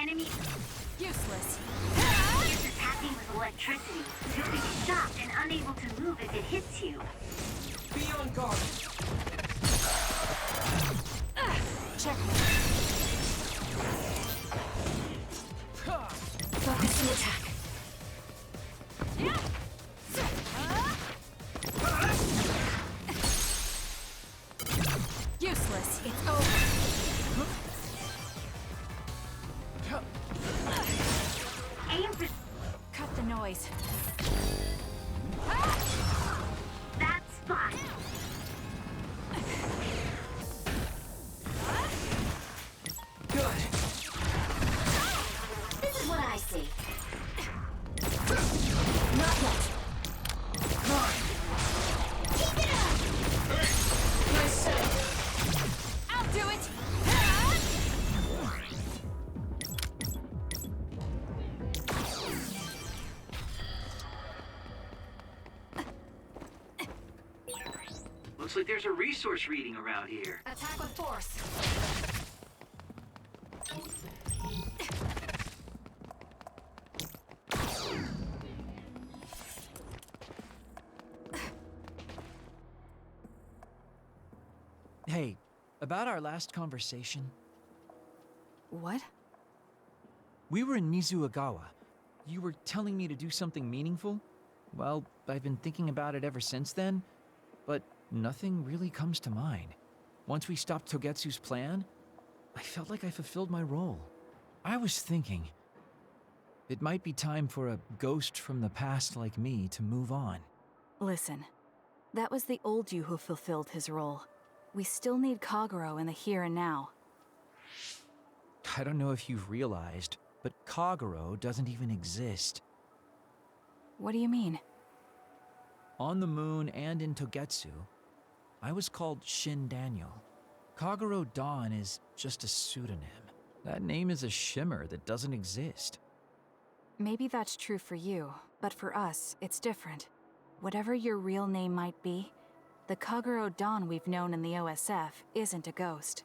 enemy Useless. is attacking with electricity. You'll be shocked and unable to move if it hits you. Be on guard. Check. Focus the attack. Useless. It's over. Aim for... Cut the noise. That's fine. Good. This is what I see. Not yet. Keep it up! Nice set. I'll do it. Looks like there's a resource reading around here. Attack with force. Hey, about our last conversation. What? We were in Mizuagawa. You were telling me to do something meaningful? Well, I've been thinking about it ever since then, but nothing really comes to mind. Once we stopped Togetsu's plan, I felt like I fulfilled my role. I was thinking, it might be time for a ghost from the past like me to move on. Listen, that was the old you who fulfilled his role. We still need Kagero in the here and now. I don't know if you've realized, but Kagero doesn't even exist. What do you mean? On the moon and in Togetsu, I was called Shin Daniel. Kagero Dawn is just a pseudonym. That name is a shimmer that doesn't exist. Maybe that's true for you, but for us, it's different. Whatever your real name might be, the Kagero Dawn we've known in the OSF isn't a ghost.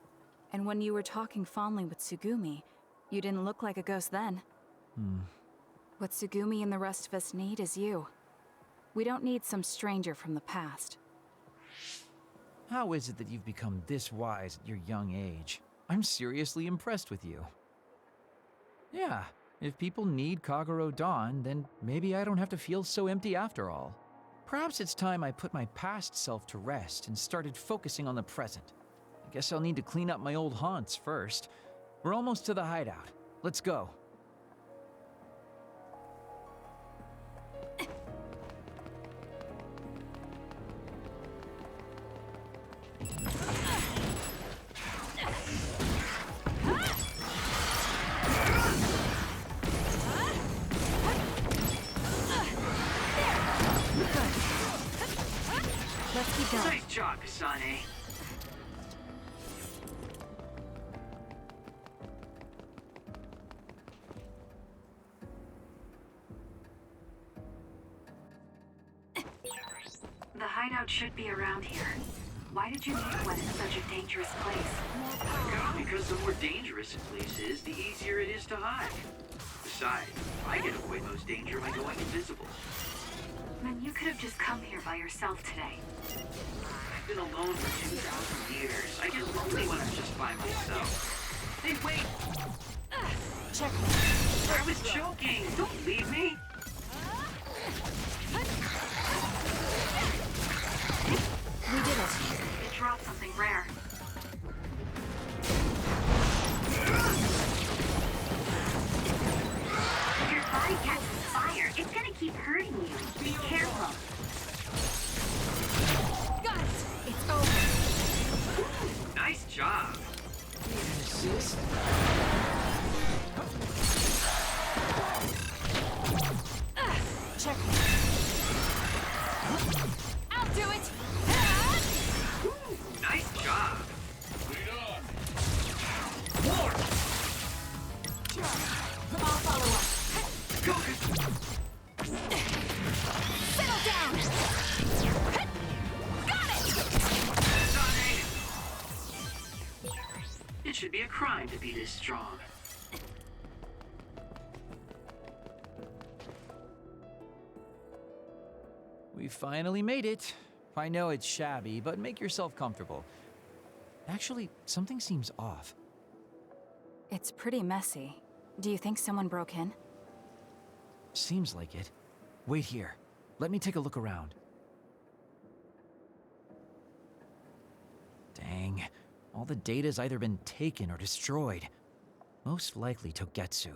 And when you were talking fondly with Tsugumi, you didn't look like a ghost then. What Tsugumi and the rest of us need is you. We don't need some stranger from the past. How is it that you've become this wise at your young age? I'm seriously impressed with you. Yeah, if people need Kagero Dawn, then maybe I don't have to feel so empty after all. Perhaps it's time I put my past self to rest and started focusing on the present. I guess I'll need to clean up my old haunts first. We're almost to the hideout. Let's go. Let's keep going. Nice job, Kasane. The hideout should be around here. Why did you need one in such a dangerous place? Because the more dangerous a place is, the easier it is to hide. Besides, I get to avoid most danger by going invisible. Then you could have just come here by yourself today. I've been alone for 2,000 years. I get lonely when I'm just by myself. Hey, wait! Check. I was joking! Don't leave me! We did it. It dropped something rare. If your body catches fire, it's gonna keep hurting you. Be careful. Got it. It's over. Nice job! Assist? Check. I'll do it. Nice job! Lead on. War. I'll follow up. Go! Settle down. Got it. Kasane! 'It should be a crime to be this strong. We finally made it. I know it's shabby, but make yourself comfortable. Actually, something seems off. It's pretty messy. Do you think someone broke in? Seems like it. Wait here. Let me take a look around. Dang. All the data's either been taken or destroyed. Most likely Togetsu.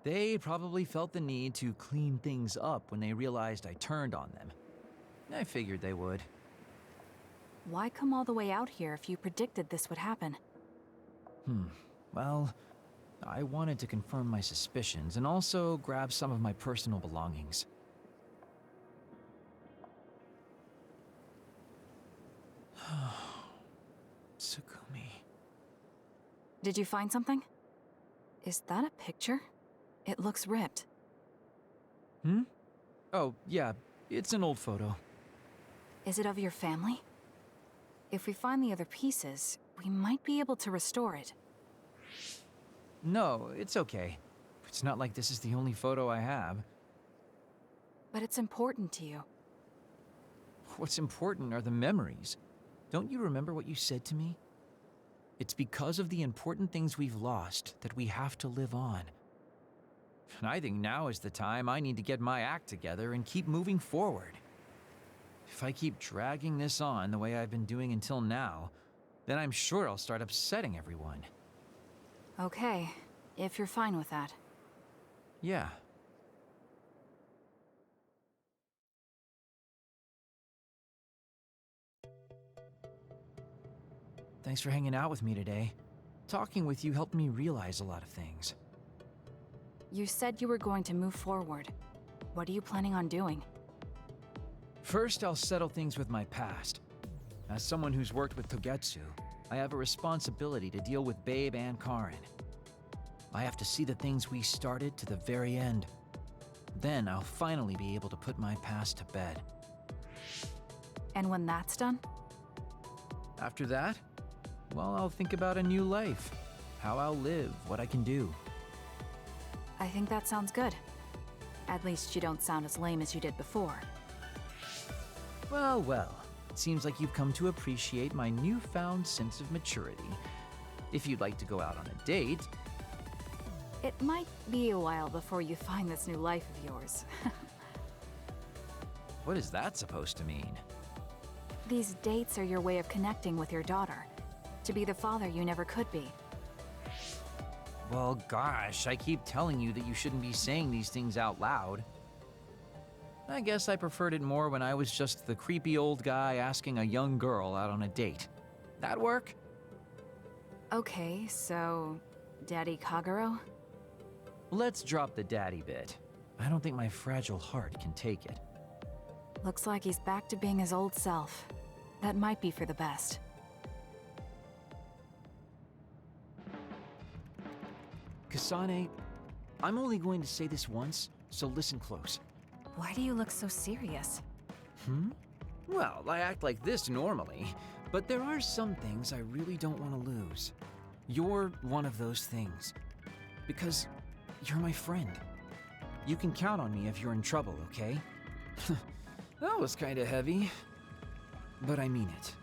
They probably felt the need to clean things up when they realized I turned on them. I figured they would. Why come all the way out here if you predicted this would happen? Well, I wanted to confirm my suspicions and also grab some of my personal belongings. Tsugumi. Did you find something? Is that a picture? It looks ripped. Oh, yeah, it's an old photo. Is it of your family? If we find the other pieces, we might be able to restore it. No, it's okay. It's not like this is the only photo I have. But it's important to you. What's important are the memories. Don't you remember what you said to me? It's because of the important things we've lost that we have to live on. And I think now is the time I need to get my act together and keep moving forward. If I keep dragging this on the way I've been doing until now, then I'm sure I'll start upsetting everyone. Okay, if you're fine with that. Yeah. Thanks for hanging out with me today. Talking with you helped me realize a lot of things. You said you were going to move forward. What are you planning on doing? First, I'll settle things with my past. As someone who's worked with Togetsu, I have a responsibility to deal with Babe and Karen. I have to see the things we started to the very end. Then I'll finally be able to put my past to bed. And when that's done? After that, well, I'll think about a new life. How I'll live, what I can do. I think that sounds good. At least you don't sound as lame as you did before. Well, well. It seems like you've come to appreciate my newfound sense of maturity. If you'd like to go out on a date... It might be a while before you find this new life of yours. What is that supposed to mean? These dates are your way of connecting with your daughter. To be the father you never could be. Well, gosh, I keep telling you that you shouldn't be saying these things out loud. I guess I preferred it more when I was just the creepy old guy asking a young girl out on a date. That work? Okay, so... Daddy Kagero? Let's drop the daddy bit. I don't think my fragile heart can take it. Looks like he's back to being his old self. That might be for the best. Kasane, I'm only going to say this once, so listen close. Why do you look so serious? Well, I act like this normally, but there are some things I really don't want to lose. You're one of those things. Because you're my friend. You can count on me if you're in trouble, okay? That was kinda heavy. But I mean it.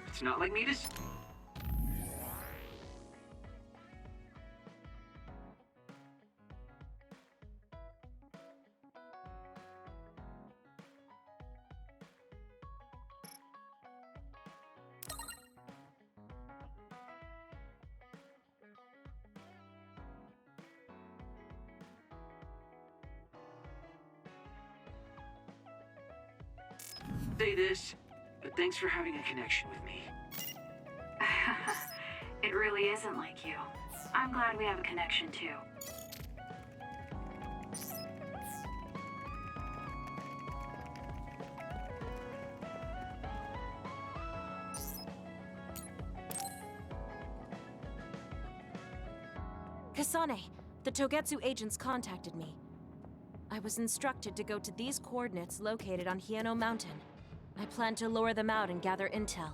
It's not like me to... Say this, but thanks for having a connection with me. It really isn't like you. I'm glad we have a connection too. Kasane, the Togetsu agents contacted me. I was instructed to go to these coordinates located on Hieno Mountain. I plan to lure them out and gather intel.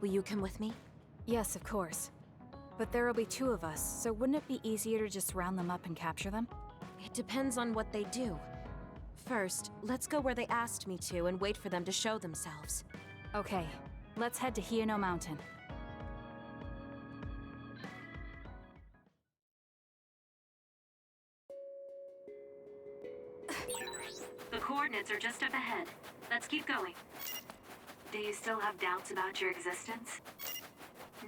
Will you come with me? Yes, of course. But there will be 2 of us, so wouldn't it be easier to just round them up and capture them? It depends on what they do. First, let's go where they asked me to and wait for them to show themselves. Okay, let's head to Hieno Mountain. The coordinates are just up ahead. Let's keep going. Do you still have doubts about your existence?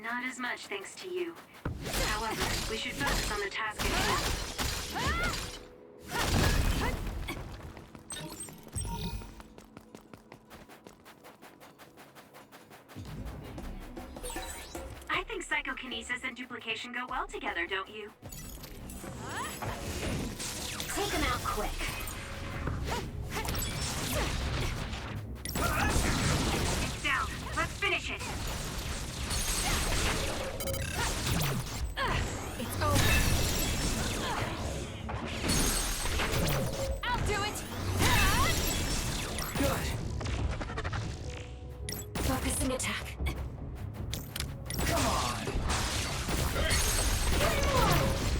Not as much thanks to you. However, we should focus on the task at hand. I think psychokinesis and duplication go well together, don't you? Take them out quick. It's down. Let's finish it. It's over. I'll do it! Good. Focusing attack. Come on.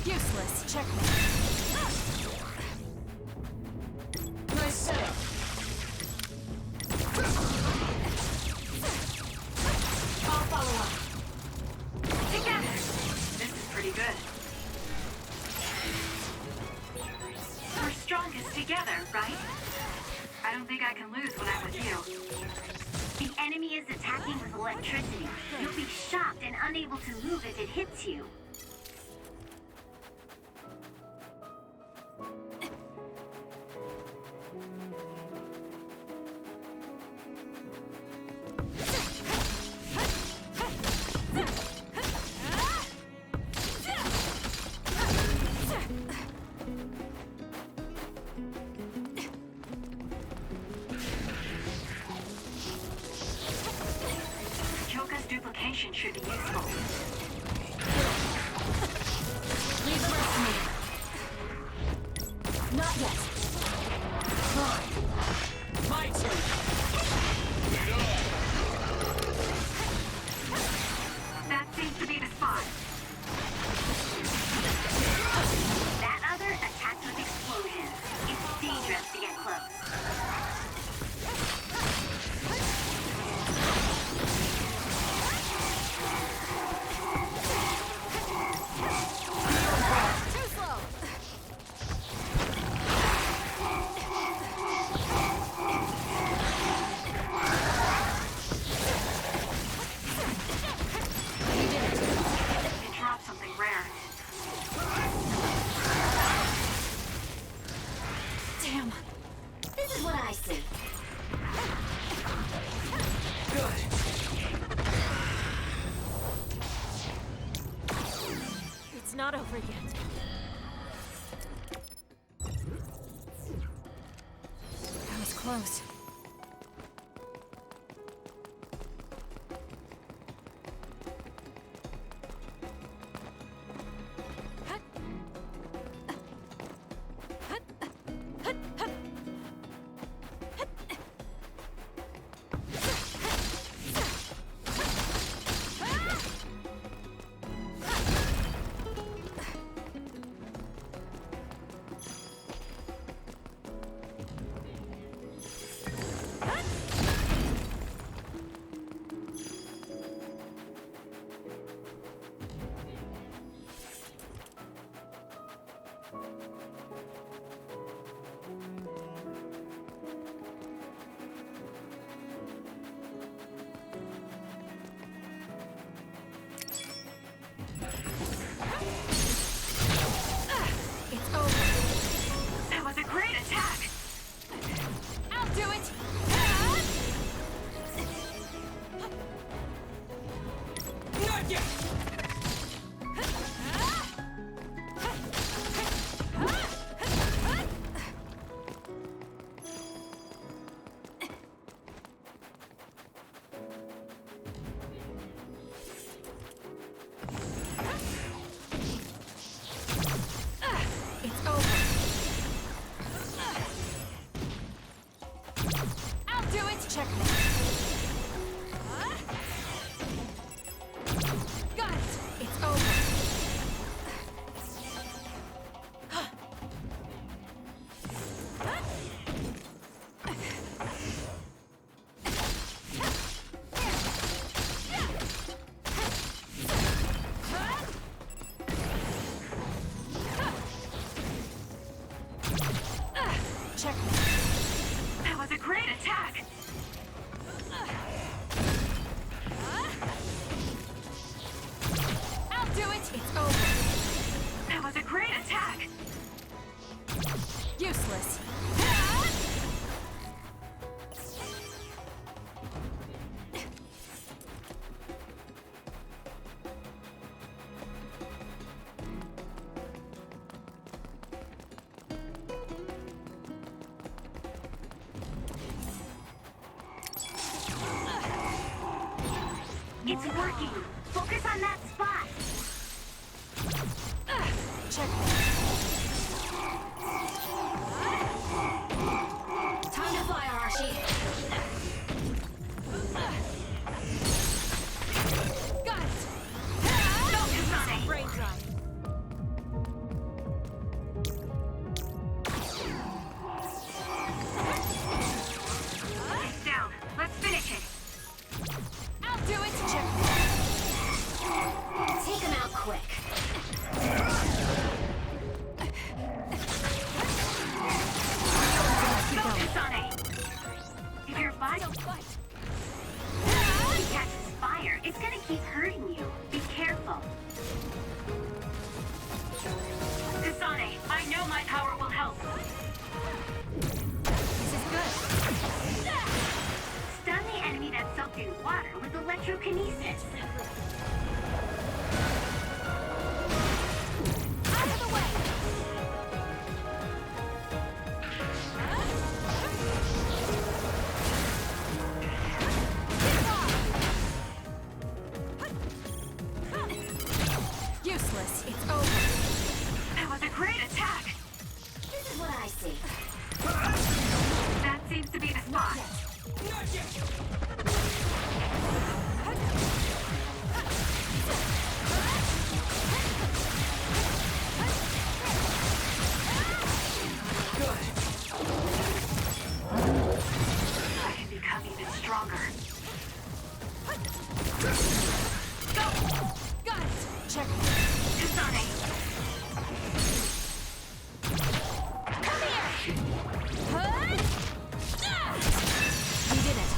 Useless. Checkmate. Nice setup. I'll follow up. Together. This is pretty good. We're strongest together, right? I don't think I can lose when I'm with you. The enemy is attacking with electricity. You'll be shocked and unable to move if it hits you. Choka's duplication should be useful. Leave the rest to me. Not yet. Fine. My turn. That seems to be the spot. That other attacked with explosions. It's dangerous to get close. Too slow. It dropped something rare. Damn. This is what I see. It's not over yet. That was close. Check. That was a great attack! I'll do it! It's over. That was a great attack! Useless. It's working! Focus on that spot! Check. Time to fire, Archie. Got it! Go, Kasane! Brain dry. It's down. Let's finish it! I'll do it! Check. Take him out quick. Go, Kasane! If your body catches fire, it's gonna keep hurting you. Be careful. Kasane, I know my power will help. This is good. Stun the enemy that's soaked in water with electrokinesis. Out of the way! Useless. It's over. That was a great attack. This is what I see. That seems to be the spot. I can become even stronger. Go! Got it. Check. Kasane! Come here. Huh? We did it.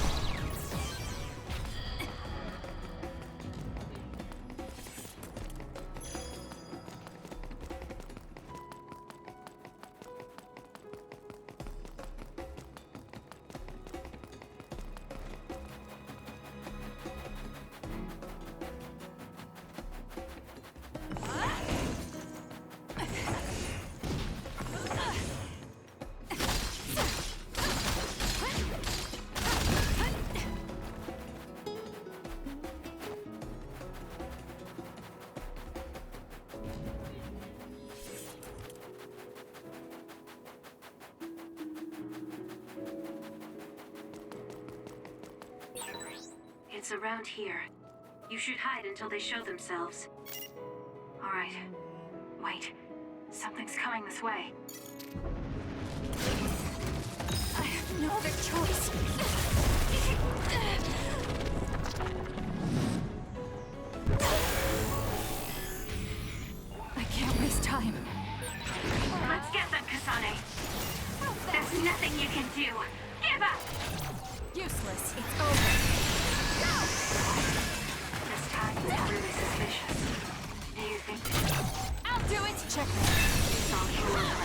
It's around here. You should hide until they show themselves. Alright. Wait. Something's coming this way. I have no other choice. I can't waste time. Let's get them, Kasane. There's nothing you can do. Give up! Useless. It's over. This time is really suspicious. Do you think I'll do it. Check. it's all your plan?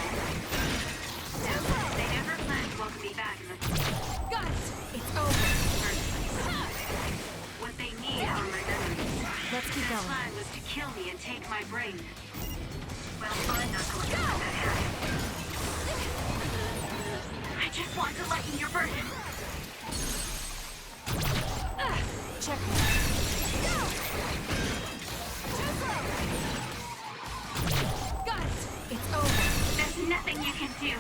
They never planned to welcome me back in the Got it. It's over. first place. What they need are my memories. Let's keep Their going. plan was to kill me and take my brain. Well, I'm not going to let that happen. I just want to lighten your burden. Check. Got it. It's over. There's nothing you can do.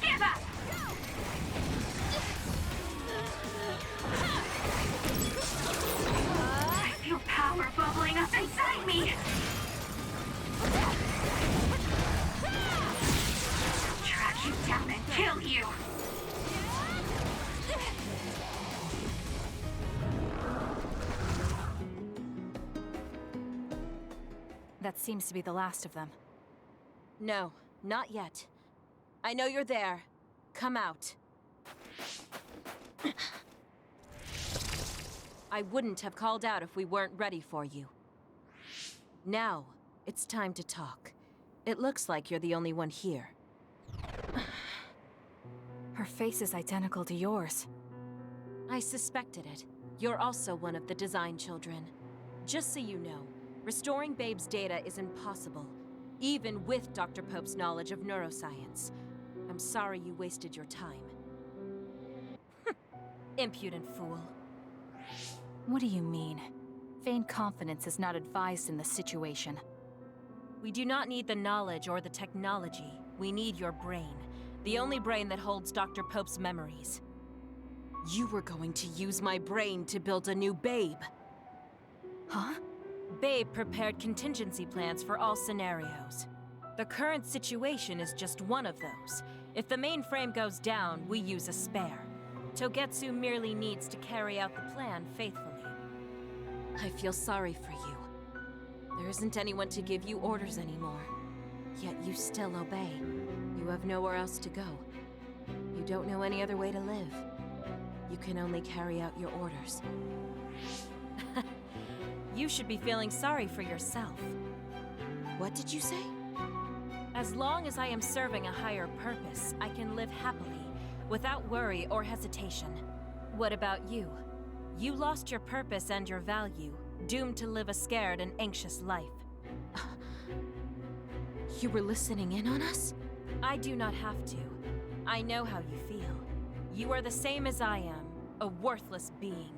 Give up! I feel power bubbling up inside me. I'll track you down and kill you. That seems to be the last of them. No, not yet. I know you're there. Come out. I wouldn't have called out if we weren't ready for you. Now, it's time to talk. It looks like you're the only one here. Her face is identical to yours. I suspected it. You're also one of the design children. Just so you know, restoring Babe's data is impossible, even with Dr. Pope's knowledge of neuroscience. I'm sorry you wasted your time. Impudent fool. What do you mean? Vain confidence is not advised in this situation. We do not need the knowledge or the technology. We need your brain. The only brain that holds Dr. Pope's memories. You were going to use my brain to build a new Babe. Huh? Babe prepared contingency plans for all scenarios. The current situation is just one of those. If the mainframe goes down, we use a spare. Togetsu merely needs to carry out the plan faithfully. I feel sorry for you. There isn't anyone to give you orders anymore. Yet you still obey. You have nowhere else to go. You don't know any other way to live. You can only carry out your orders. You should be feeling sorry for yourself. What did you say? As long as I am serving a higher purpose, I can live happily, without worry or hesitation. What about you? You lost your purpose and your value, doomed to live a scared and anxious life. You were listening in on us? I do not have to. I know how you feel. You are the same as I am, a worthless being.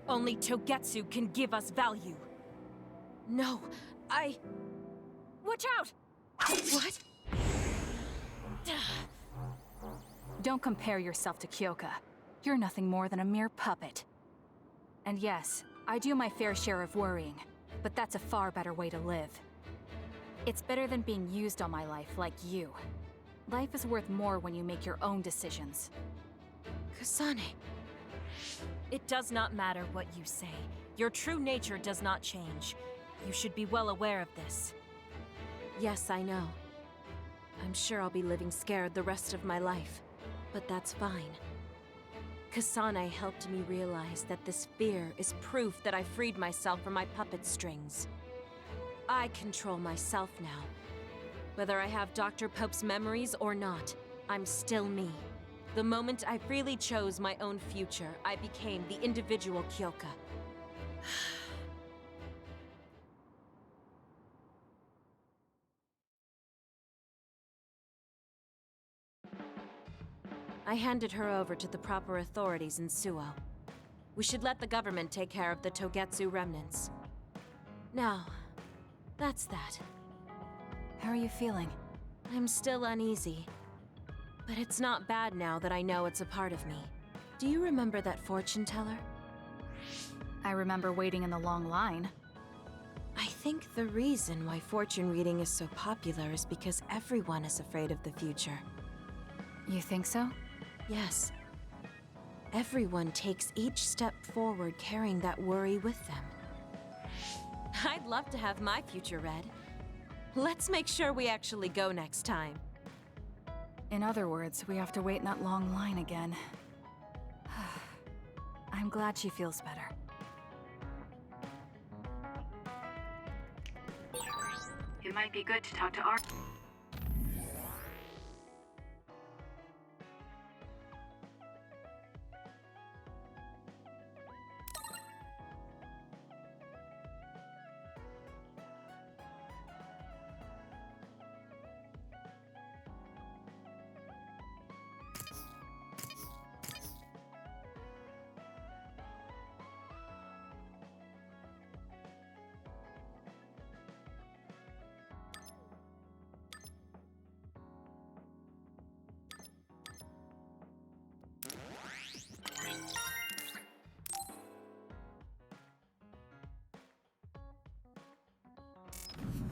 Only Togetsu can give us value. No, Watch out! What? Don't compare yourself to Kyoka. You're nothing more than a mere puppet. And yes, I do my fair share of worrying, but that's a far better way to live. It's better than being used all my life like you. Life is worth more when you make your own decisions. Kasane. It does not matter what you say. Your true nature does not change. You should be well aware of this. Yes, I know. I'm sure I'll be living scared the rest of my life, but that's fine. Kasane helped me realize that this fear is proof that I freed myself from my puppet strings. I control myself now. Whether I have Dr. Pope's memories or not, I'm still me. The moment I freely chose my own future, I became the individual Kyoka. I handed her over to the proper authorities in Suo. We should let the government take care of the Togetsu remnants. Now, that's that. How are you feeling? I'm still uneasy. But it's not bad now that I know it's a part of me. Do you remember that fortune teller? I remember waiting in the long line. I think the reason why fortune reading is so popular is because everyone is afraid of the future. You think so? Yes. Everyone takes each step forward carrying that worry with them. I'd love to have my future read. Let's make sure we actually go next time. In other words, we have to wait in that long line again. I'm glad she feels better. It might be good to talk to Art.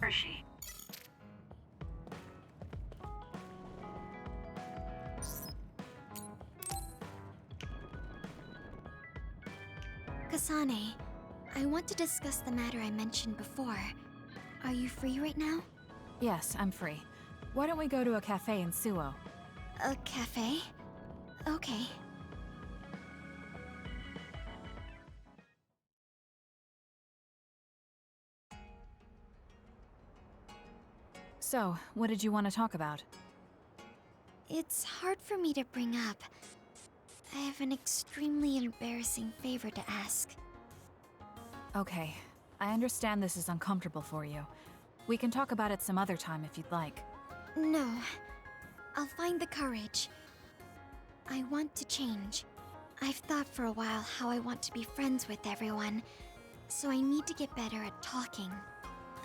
Where is she? Kasane, I want to discuss the matter I mentioned before. Are you free right now? Yes, I'm free. Why don't we go to a cafe in Suo? A cafe? Okay. So, what did you want to talk about? It's hard for me to bring up. I have an extremely embarrassing favor to ask. Okay, I understand this is uncomfortable for you. We can talk about it some other time if you'd like. No. I'll find the courage. I want to change. I've thought for a while how I want to be friends with everyone, so I need to get better at talking.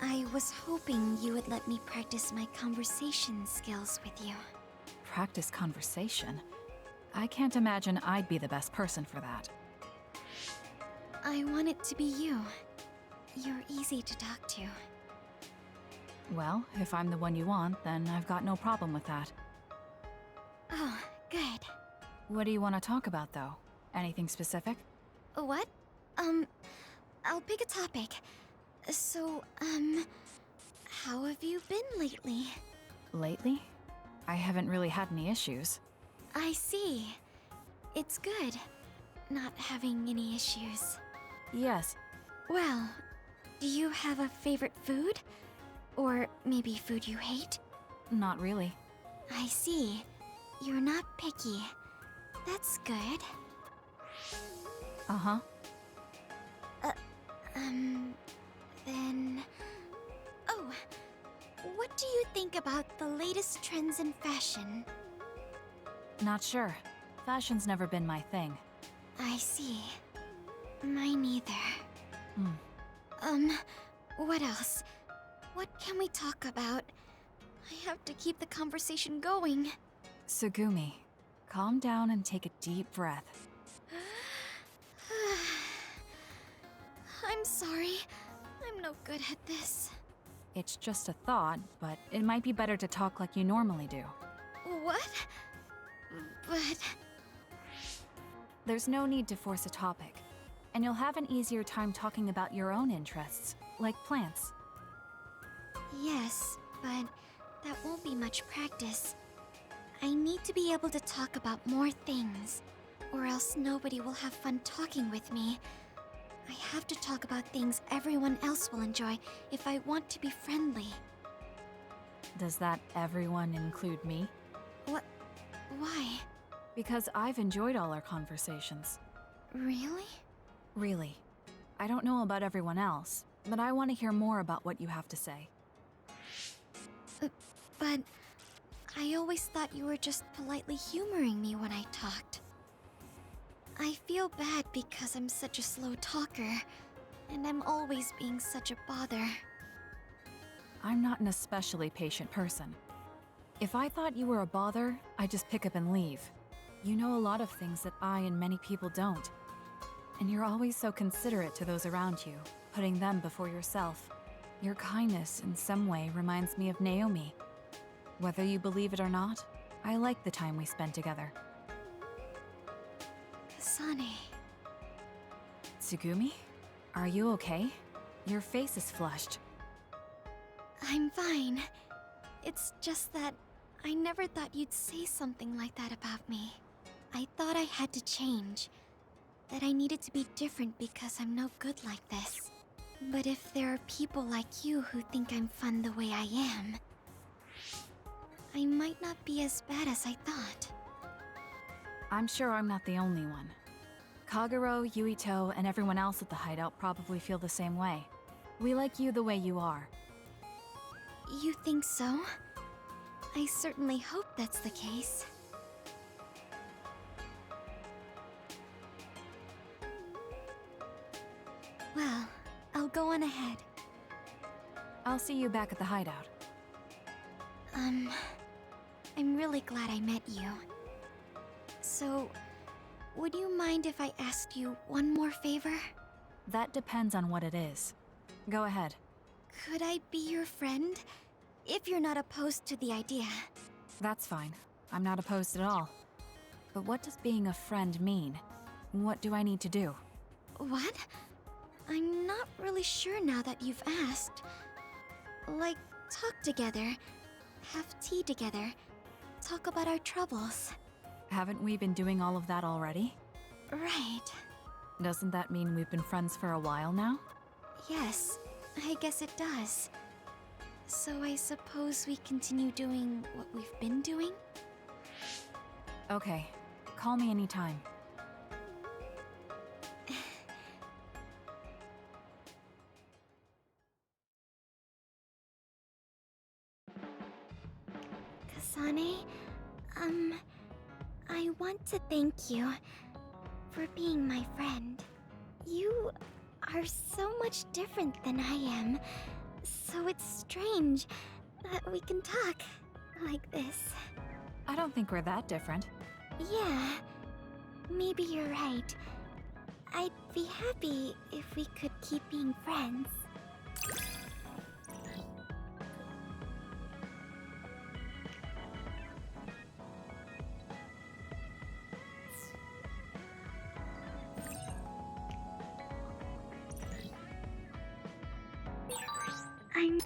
I was hoping you would let me practice my conversation skills with you. Practice conversation? I can't imagine I'd be the best person for that. I want it to be you. You're easy to talk to. Well, if I'm the one you want, then I've got no problem with that. Oh, good. What do you want to talk about, though? Anything specific? What? I'll pick a topic. So, how have you been lately? Lately? I haven't really had any issues. I see. It's good, not having any issues. Yes. Well, do you have a favorite food? Or maybe food you hate? Not really. I see. You're not picky. That's good. Uh-huh. Then... Oh, what do you think about the latest trends in fashion? Not sure. Fashion's never been my thing. I see. Mine either. What else? What can we talk about? I have to keep the conversation going. Tsugumi, calm down and take a deep breath. I'm sorry. I'm no good at this. It's just a thought, but it might be better to talk like you normally do. What? But... There's no need to force a topic, and you'll have an easier time talking about your own interests, like plants. Yes, but that won't be much practice. I need to be able to talk about more things, or else nobody will have fun talking with me. I have to talk about things everyone else will enjoy if I want to be friendly. Does that everyone include me? What? Why? Because I've enjoyed all our conversations. Really? Really. I don't know about everyone else, but I want to hear more about what you have to say. But I always thought you were just politely humoring me when I talked. I feel bad because I'm such a slow talker, and I'm always being such a bother. I'm not an especially patient person. If I thought you were a bother, I'd just pick up and leave. You know a lot of things that I and many people don't. And you're always so considerate to those around you, putting them before yourself. Your kindness, in some way, reminds me of Naomi. Whether you believe it or not, I like the time we spent together. Kasane. Tsugumi? Are you okay? Your face is flushed. I'm fine. It's just that I never thought you'd say something like that about me. I thought I had to change. That I needed to be different because I'm no good like this. But if there are people like you who think I'm fun the way I am, I might not be as bad as I thought. I'm sure I'm not the only one. Kagero, Yuito, and everyone else at the hideout probably feel the same way. We like you the way you are. You think so? I certainly hope that's the case. Well, I'll go on ahead. I'll see you back at the hideout. I'm really glad I met you. So, would you mind if I asked you one more favor? That depends on what it is. Go ahead. Could I be your friend? If you're not opposed to the idea. That's fine. I'm not opposed at all. But what does being a friend mean? What do I need to do? What? I'm not really sure now that you've asked. Like, talk together, have tea together, talk about our troubles. Haven't we been doing all of that already? Right. Doesn't that mean we've been friends for a while now? Yes, I guess it does. So I suppose we continue doing what we've been doing? Okay. Call me anytime. Kasane, I want to thank you for being my friend. You are so much different than I am, so it's strange that we can talk like this. I don't think we're that different. Yeah, maybe you're right. I'd be happy if we could keep being friends. I'm...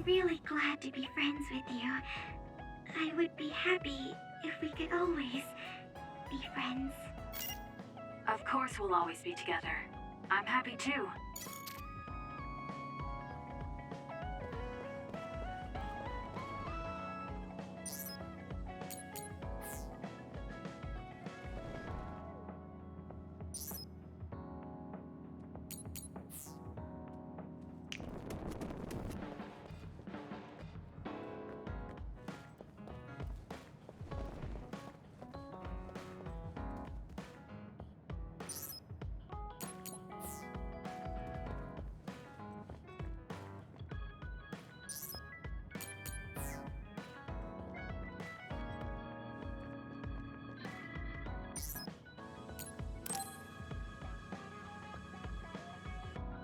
really glad to be friends with you. I would be happy if we could always be friends. Of course we'll always be together. I'm happy too.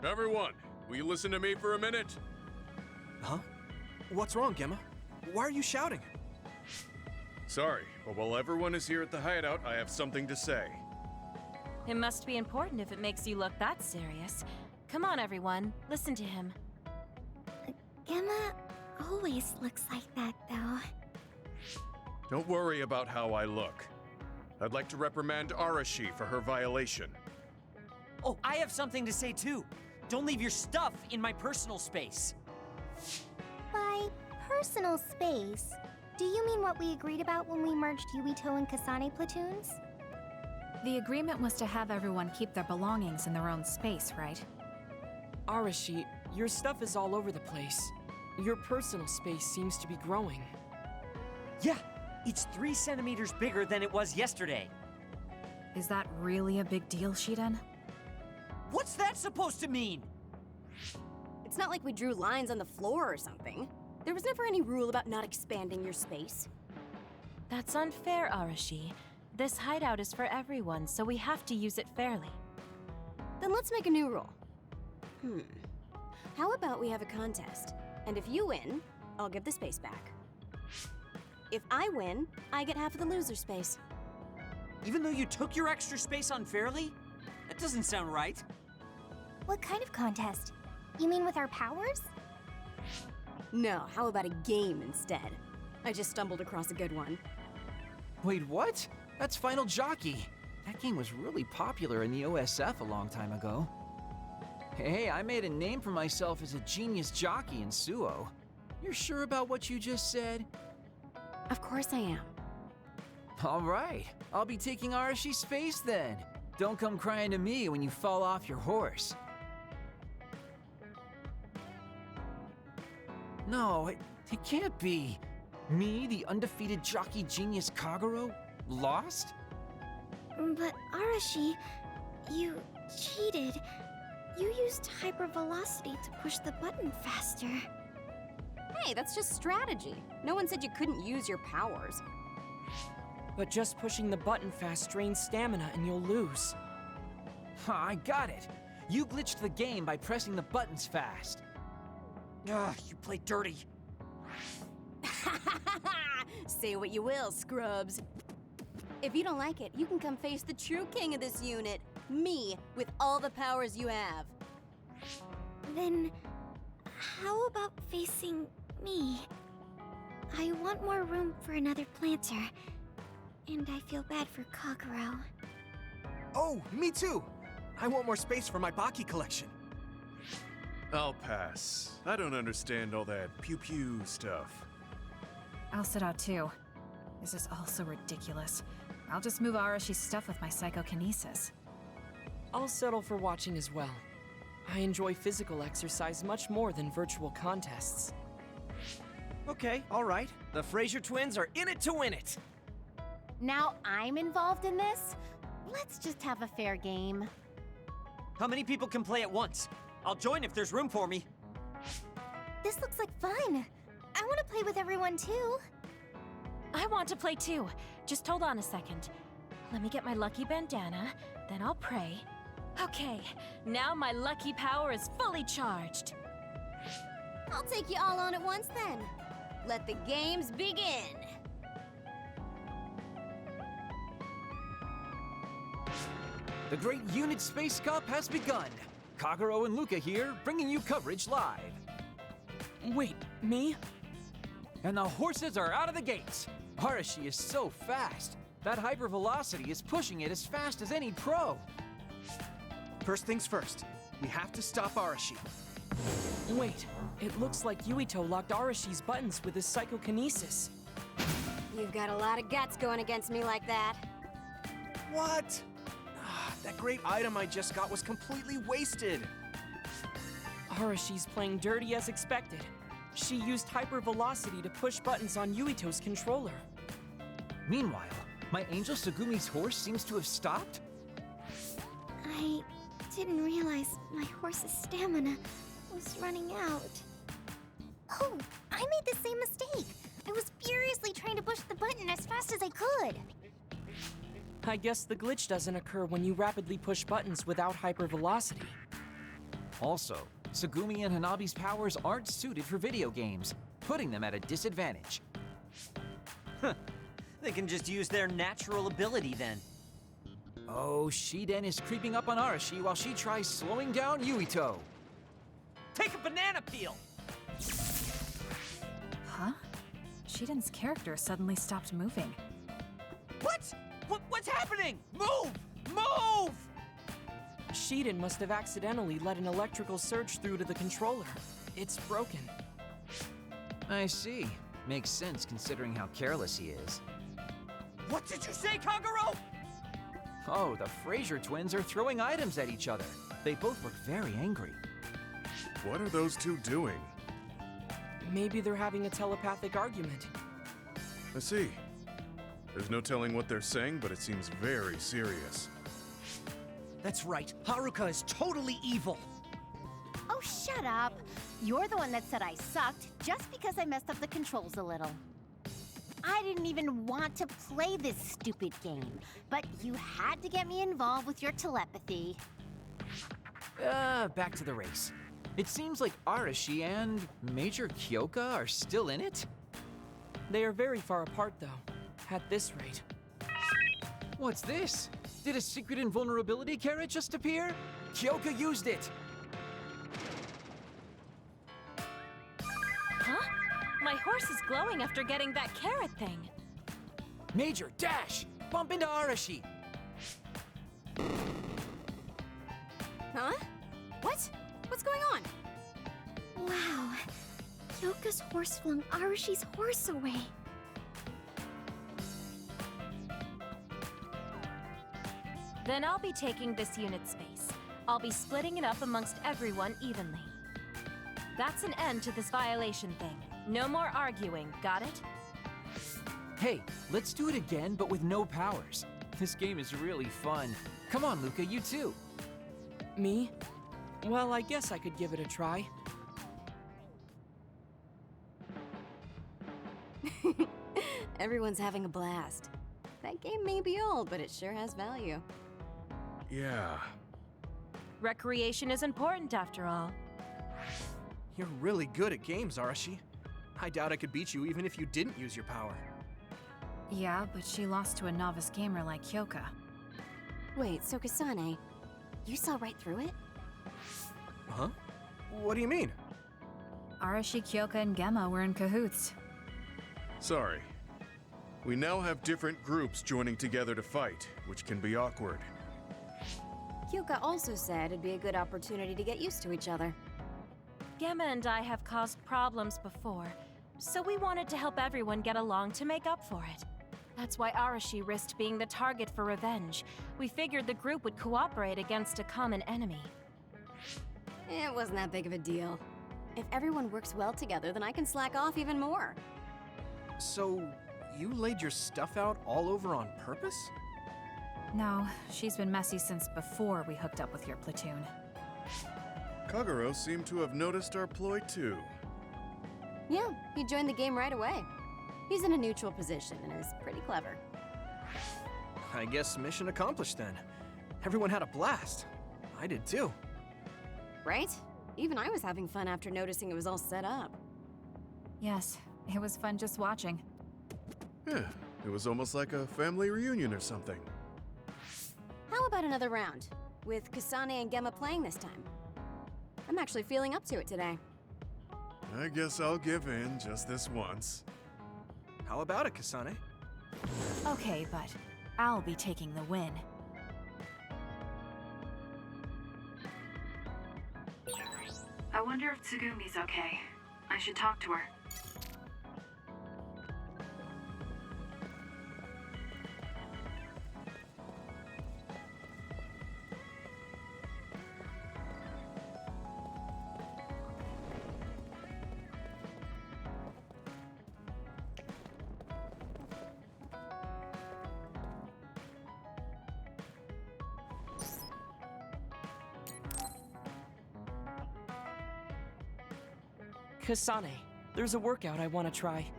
Everyone, will you listen to me for a minute? Huh? What's wrong, Gemma? Why are you shouting? Sorry, but while everyone is here at the hideout, I have something to say. It must be important if it makes you look that serious. Come on, everyone. Listen to him. Gemma always looks like that, though. Don't worry about how I look. I'd like to reprimand Arashi for her violation. Oh, I have something to say too. Don't leave your stuff in my personal space. By personal space, do you mean what we agreed about when we merged Yuito and Kasane platoons? The agreement was to have everyone keep their belongings in their own space, right? Arashi, your stuff is all over the place. Your personal space seems to be growing. Yeah, it's 3 centimeters bigger than it was yesterday. Is that really a big deal, Shiden? What's that supposed to mean? It's not like we drew lines on the floor or something. There was never any rule about not expanding your space. That's unfair, Arashi. This hideout is for everyone, so we have to use it fairly. Then let's make a new rule. How about we have a contest, and if you win, I'll give the space back. If I win, I get half of the loser space. Even though you took your extra space unfairly? That doesn't sound right. What kind of contest? You mean with our powers? No, how about a game instead? I just stumbled across a good one. Wait, what? That's Final Jockey. That game was really popular in the OSF a long time ago. Hey, I made a name for myself as a genius jockey in Suo. You're sure about what you just said? Of course I am. All right, I'll be taking Arashi's space then. Don't come crying to me when you fall off your horse. No, it can't be. Me, the undefeated jockey genius Kagero, lost? But Arashi, you cheated. You used hypervelocity to push the button faster. Hey, that's just strategy. No one said you couldn't use your powers. But just pushing the button fast drains stamina and you'll lose. I got it. You glitched the game by pressing the buttons fast. Ugh, you play dirty. Say what you will, scrubs. If you don't like it, you can come face the true king of this unit. Me, with all the powers you have. Then, how about facing me? I want more room for another planter. And I feel bad for Kagero. Oh, me too! I want more space for my Baki collection. I'll pass. I don't understand all that pew-pew stuff. I'll sit out too. This is all so ridiculous. I'll just move Arashi's stuff with my psychokinesis. I'll settle for watching as well. I enjoy physical exercise much more than virtual contests. Okay, all right. The Fraser twins are in it to win it. Now I'm involved in this? Let's just have a fair game. How many people can play at once? I'll join if there's room for me. This looks like fun. I want to play with everyone too. I want to play too. Just hold on a second. Let me get my lucky bandana, then I'll pray. Okay, now my lucky power is fully charged. I'll take you all on at once then. Let the games begin. The Great Unit Space Cup has begun. Kagero and Luca here, bringing you coverage live. Wait, me? And the horses are out of the gates. Arashi is so fast. That hypervelocity is pushing it as fast as any pro. First things first, we have to stop Arashi. Wait, it looks like Yuito locked Arashi's buttons with his psychokinesis. You've got a lot of guts going against me like that. What? That great item I just got was completely wasted. Arashi's playing dirty as expected. She used hypervelocity to push buttons on Yuito's controller. Meanwhile, my angel Sugumi's horse seems to have stopped? I didn't realize my horse's stamina was running out. Oh, I made the same mistake. I was furiously trying to push the button as fast as I could. I guess the glitch doesn't occur when you rapidly push buttons without hypervelocity. Also, Sugumi and Hanabi's powers aren't suited for video games, putting them at a disadvantage. They can just use their natural ability then. Oh, Shiden is creeping up on Arashi while she tries slowing down Yuito. Take a banana peel! Huh? Shiden's character suddenly stopped moving. What? What's happening? Move! Move! Shiden must have accidentally let an electrical surge through to the controller. It's broken. I see. Makes sense considering how careless he is. What did you say, Kagero? Oh, the Fraser twins are throwing items at each other. They both look very angry. What are those two doing? Maybe they're having a telepathic argument. I see. There's no telling what they're saying, but it seems very serious. That's right. Haruka is totally evil. Oh, shut up. You're the one that said I sucked just because I messed up the controls a little. I didn't even want to play this stupid game, but you had to get me involved with your telepathy. Back to the race. It seems like Arashi and Major Kyoka are still in it? They are very far apart, though, at this rate. What's this? Did a secret invulnerability carrot just appear? Kyoka used it! Huh? My horse is glowing after getting that carrot thing. Major, dash! Bump into Arashi! Huh? What? What's going on? Wow. Kyoka's horse flung Arashi's horse away. Then I'll be taking this unit space. I'll be splitting it up amongst everyone evenly. That's an end to this violation thing. No more arguing, got it? Hey, let's do it again, but with no powers. This game is really fun. Come on, Luca, you too. Me? Well, I guess I could give it a try. Everyone's having a blast. That game may be old, but it sure has value. Yeah. Recreation is important after all. You're really good at games, Arashi. I doubt I could beat you even if you didn't use your power. Yeah, but she lost to a novice gamer like Kyoka. Wait, so Kasane, you saw right through it? Huh? What do you mean? Arashi, Kyoka, and Gemma were in cahoots. Sorry. We now have different groups joining together to fight, which can be awkward. Kyoka also said it'd be a good opportunity to get used to each other. Gemma and I have caused problems before, so we wanted to help everyone get along to make up for it. That's why Arashi risked being the target for revenge. We figured the group would cooperate against a common enemy. It wasn't that big of a deal. If everyone works well together, then I can slack off even more. So, you laid your stuff out all over on purpose? No, she's been messy since before we hooked up with your platoon. Kagero seemed to have noticed our ploy too. Yeah, he joined the game right away. He's in a neutral position and is pretty clever. I guess mission accomplished then. Everyone had a blast. I did too. Right? Even I was having fun after noticing it was all set up. Yes, it was fun just watching. Yeah, it was almost like a family reunion or something. How about another round? With Kasane and Gemma playing this time. I'm actually feeling up to it today. I guess I'll give in just this once. How about it, Kasane? Okay, but I'll be taking the win. I wonder if Tsugumi's okay. I should talk to her. Kasane, there's a workout I want to try.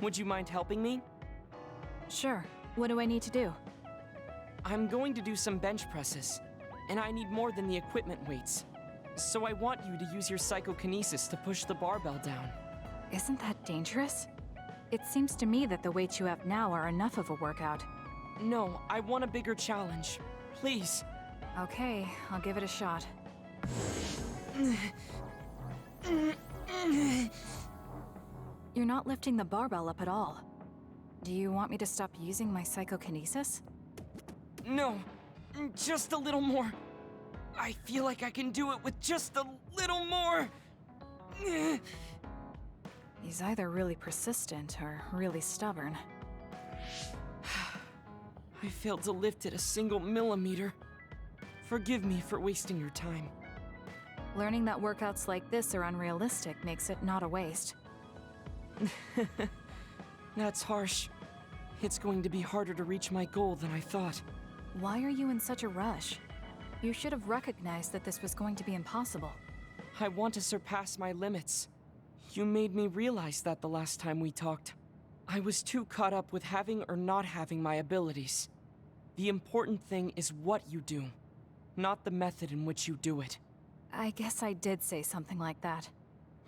Would you mind helping me? Sure. What do I need to do? I'm going to do some bench presses, and I need more than the equipment weights. So I want you to use your psychokinesis to push the barbell down. Isn't that dangerous? It seems to me that the weights you have now are enough of a workout. No, I want a bigger challenge. Please. Okay, I'll give it a shot. You're not lifting the barbell up at all. Do you want me to stop using my psychokinesis? No, just a little more. I feel like I can do it with just a little more. He's either really persistent or really stubborn. I failed to lift it a single millimeter. Forgive me for wasting your time. Learning that workouts like this are unrealistic makes it not a waste. That's harsh. It's going to be harder to reach my goal than I thought. Why are you in such a rush? You should have recognized that this was going to be impossible. I want to surpass my limits. You made me realize that the last time we talked. I was too caught up with having or not having my abilities. The important thing is what you do, not the method in which you do it. I guess I did say something like that.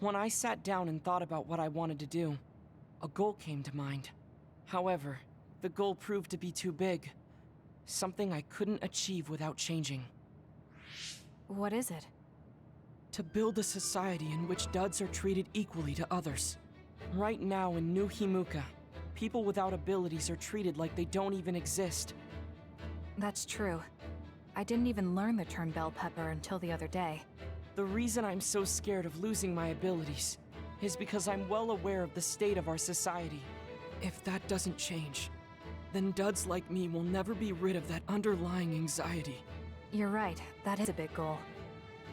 When I sat down and thought about what I wanted to do, a goal came to mind. However, the goal proved to be too big. Something I couldn't achieve without changing. What is it? To build a society in which duds are treated equally to others. Right now in New Himuka, people without abilities are treated like they don't even exist. That's true. I didn't even learn the term bell pepper until the other day. The reason I'm so scared of losing my abilities is because I'm well aware of the state of our society. If that doesn't change, then duds like me will never be rid of that underlying anxiety. You're right, that is a big goal.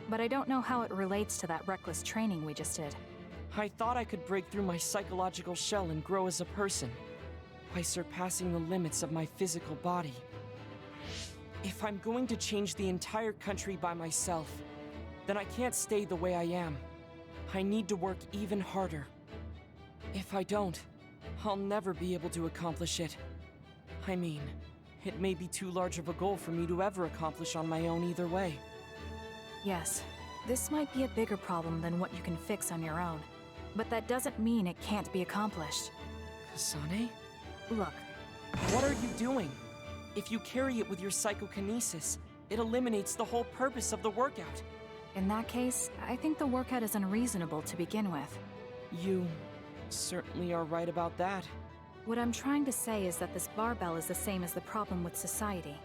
But I don't know how it relates to that reckless training we just did. I thought I could break through my psychological shell and grow as a person by surpassing the limits of my physical body. If I'm going to change the entire country by myself, then I can't stay the way I am. I need to work even harder. If I don't, I'll never be able to accomplish it. I mean, it may be too large of a goal for me to ever accomplish on my own either way. Yes, this might be a bigger problem than what you can fix on your own. But that doesn't mean it can't be accomplished. Kasane? Look. What are you doing? If you carry it with your psychokinesis, it eliminates the whole purpose of the workout. In that case, I think the workout is unreasonable to begin with. You certainly are right about that. What I'm trying to say is that this barbell is the same as the problem with society.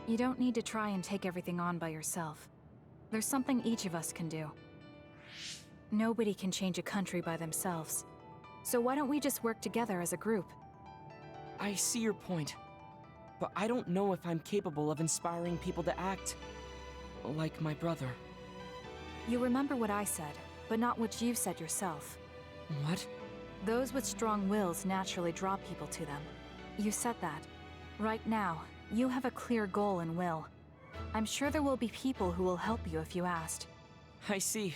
You don't need to try and take everything on by yourself. There's something each of us can do. Nobody can change a country by themselves. So why don't we just work together as a group? I see your point, but I don't know if I'm capable of inspiring people to act like my brother. You remember what I said, but not what you said yourself. What? Those with strong wills naturally draw people to them. You said that. Right now, you have a clear goal and will. I'm sure there will be people who will help you if you asked. I see.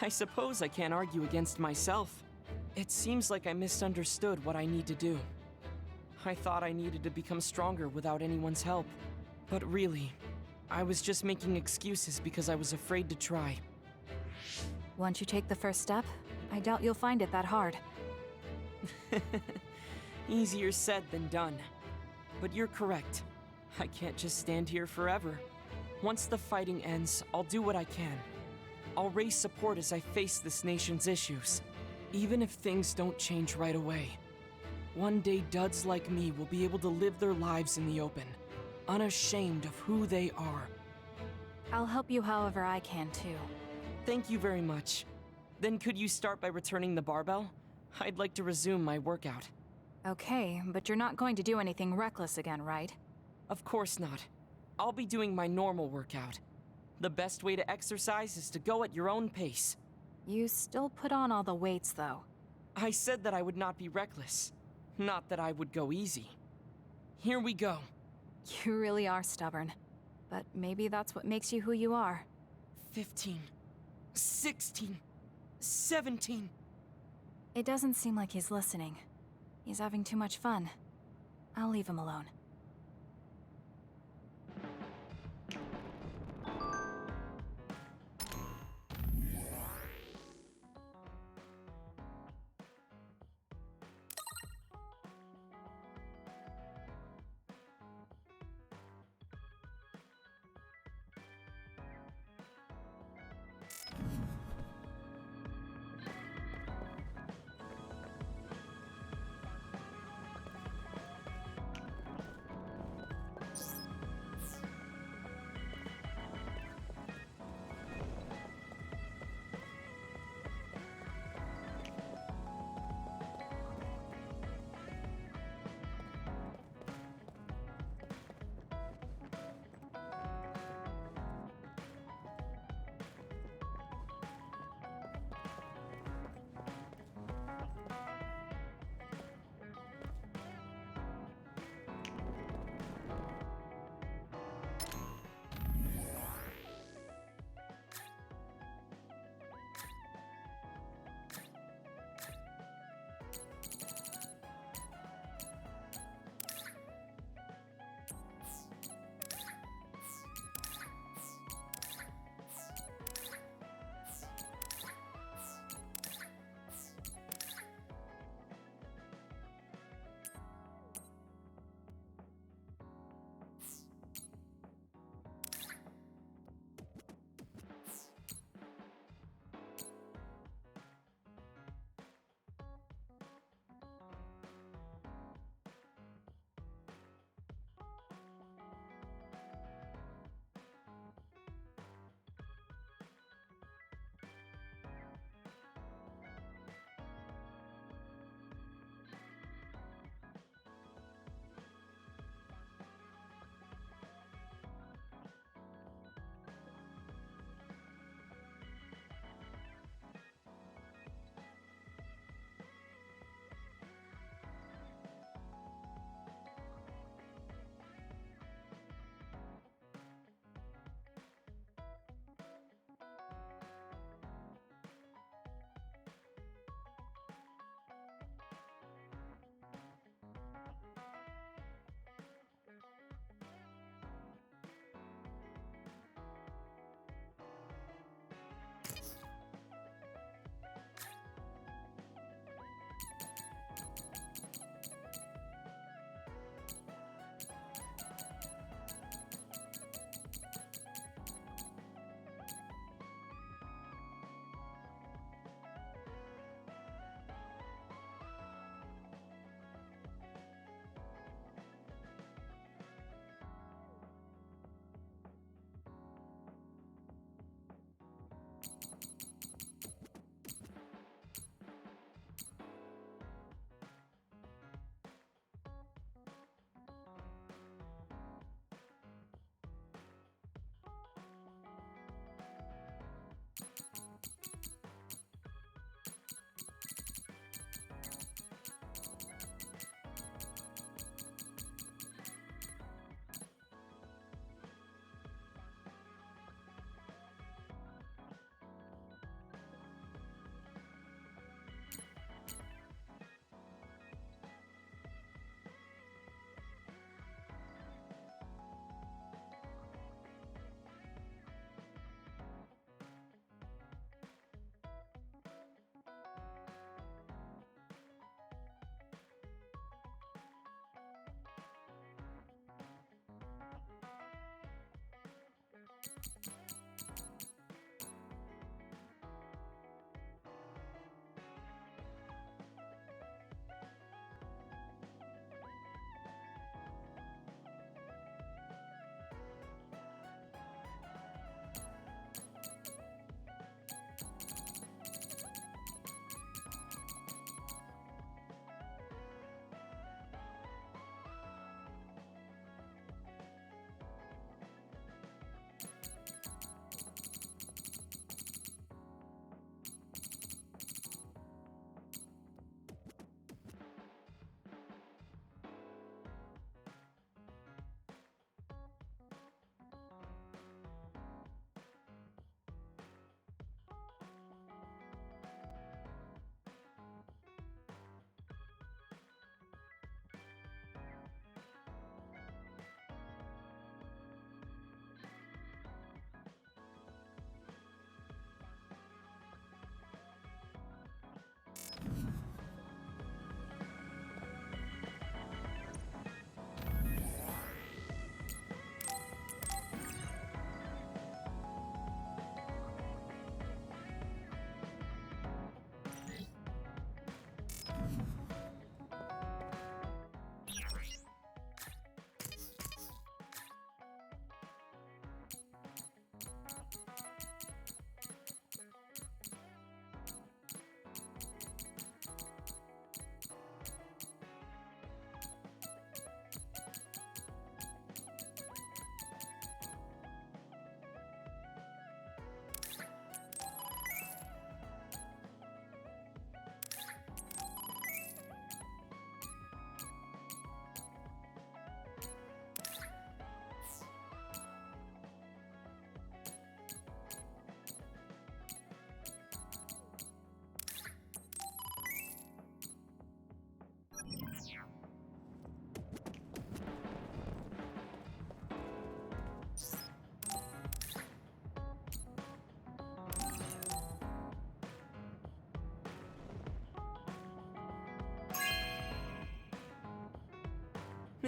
I suppose I can't argue against myself. It seems like I misunderstood what I need to do. I thought I needed to become stronger without anyone's help. But really, I was just making excuses because I was afraid to try. Once you take the first step, I doubt you'll find it that hard. Easier said than done. But you're correct. I can't just stand here forever. Once the fighting ends, I'll do what I can. I'll raise support as I face this nation's issues, even if things don't change right away. One day, duds like me will be able to live their lives in the open, unashamed of who they are. I'll help you however I can, too. Thank you very much. Then could you start by returning the barbell? I'd like to resume my workout. Okay, but you're not going to do anything reckless again, right? Of course not. I'll be doing my normal workout. The best way to exercise is to go at your own pace. You still put on all the weights, though. I said that I would not be reckless. Not that I would go easy. Here we go. You really are stubborn. But maybe that's what makes you who you are. 15. 16. 17. It doesn't seem like he's listening. He's having too much fun. I'll leave him alone.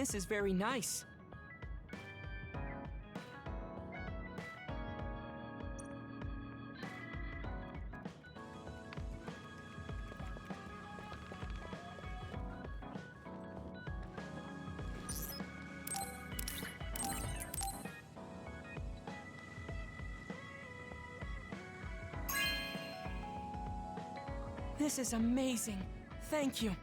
This is very nice. This is amazing. Thank you.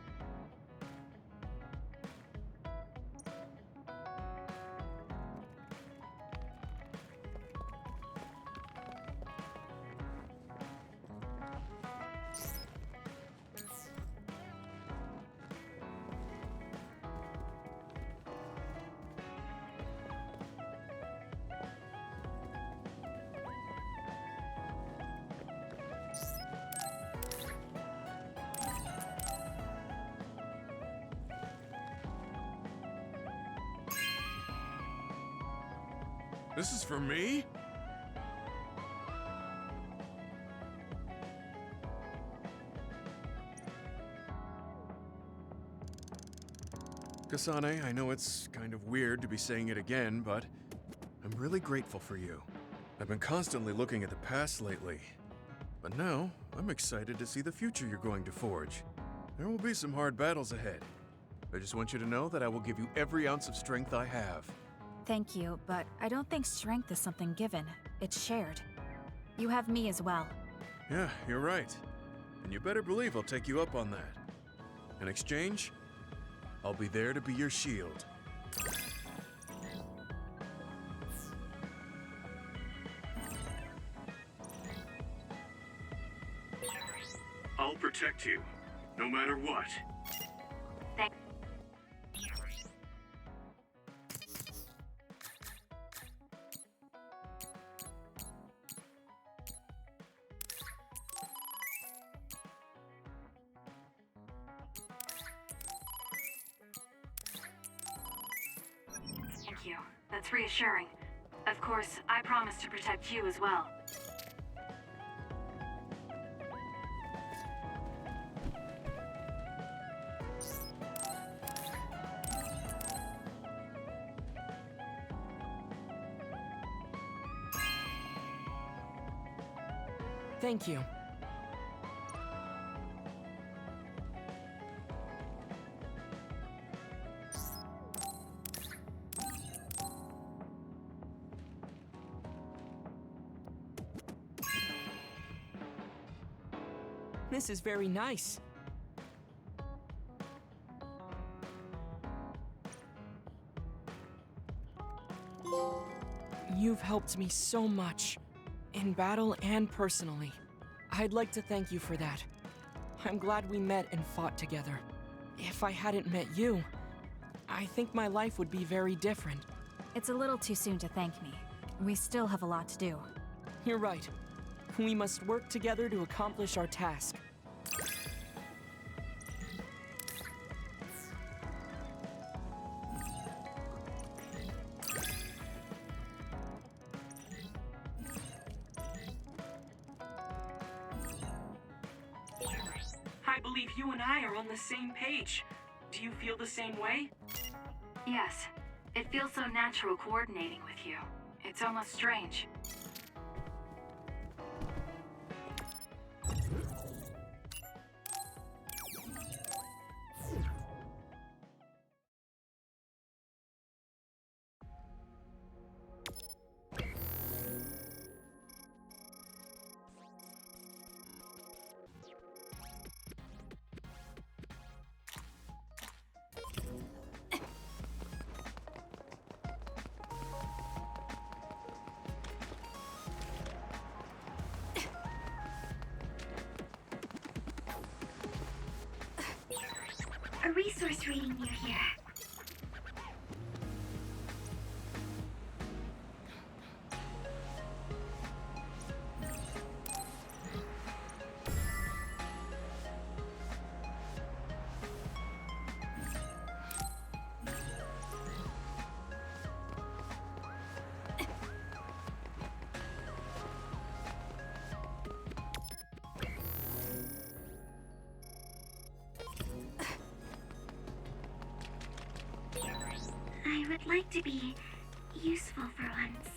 This is for me? Kasane, I know it's kind of weird to be saying it again, but I'm really grateful for you. I've been constantly looking at the past lately, but now I'm excited to see the future you're going to forge. There will be some hard battles ahead. I just want you to know that I will give you every ounce of strength I have. Thank you, but I don't think strength is something given. It's shared. You have me as well. Yeah, you're right. And you better believe I'll take you up on that. In exchange, I'll be there to be your shield. I'll protect you, no matter what. Thank you. That's reassuring. Of course, I promise to protect you as well. Thank you. This is very nice. You've helped me so much, in battle and personally. I'd like to thank you for that. I'm glad we met and fought together. If I hadn't met you, I think my life would be very different. It's a little too soon to thank me. We still have a lot to do. You're right. We must work together to accomplish our task. I believe you and I are on the same page. Do you feel the same way? Yes. It feels so natural coordinating with you. It's almost strange. A resource reading near here. I would like to be useful for once.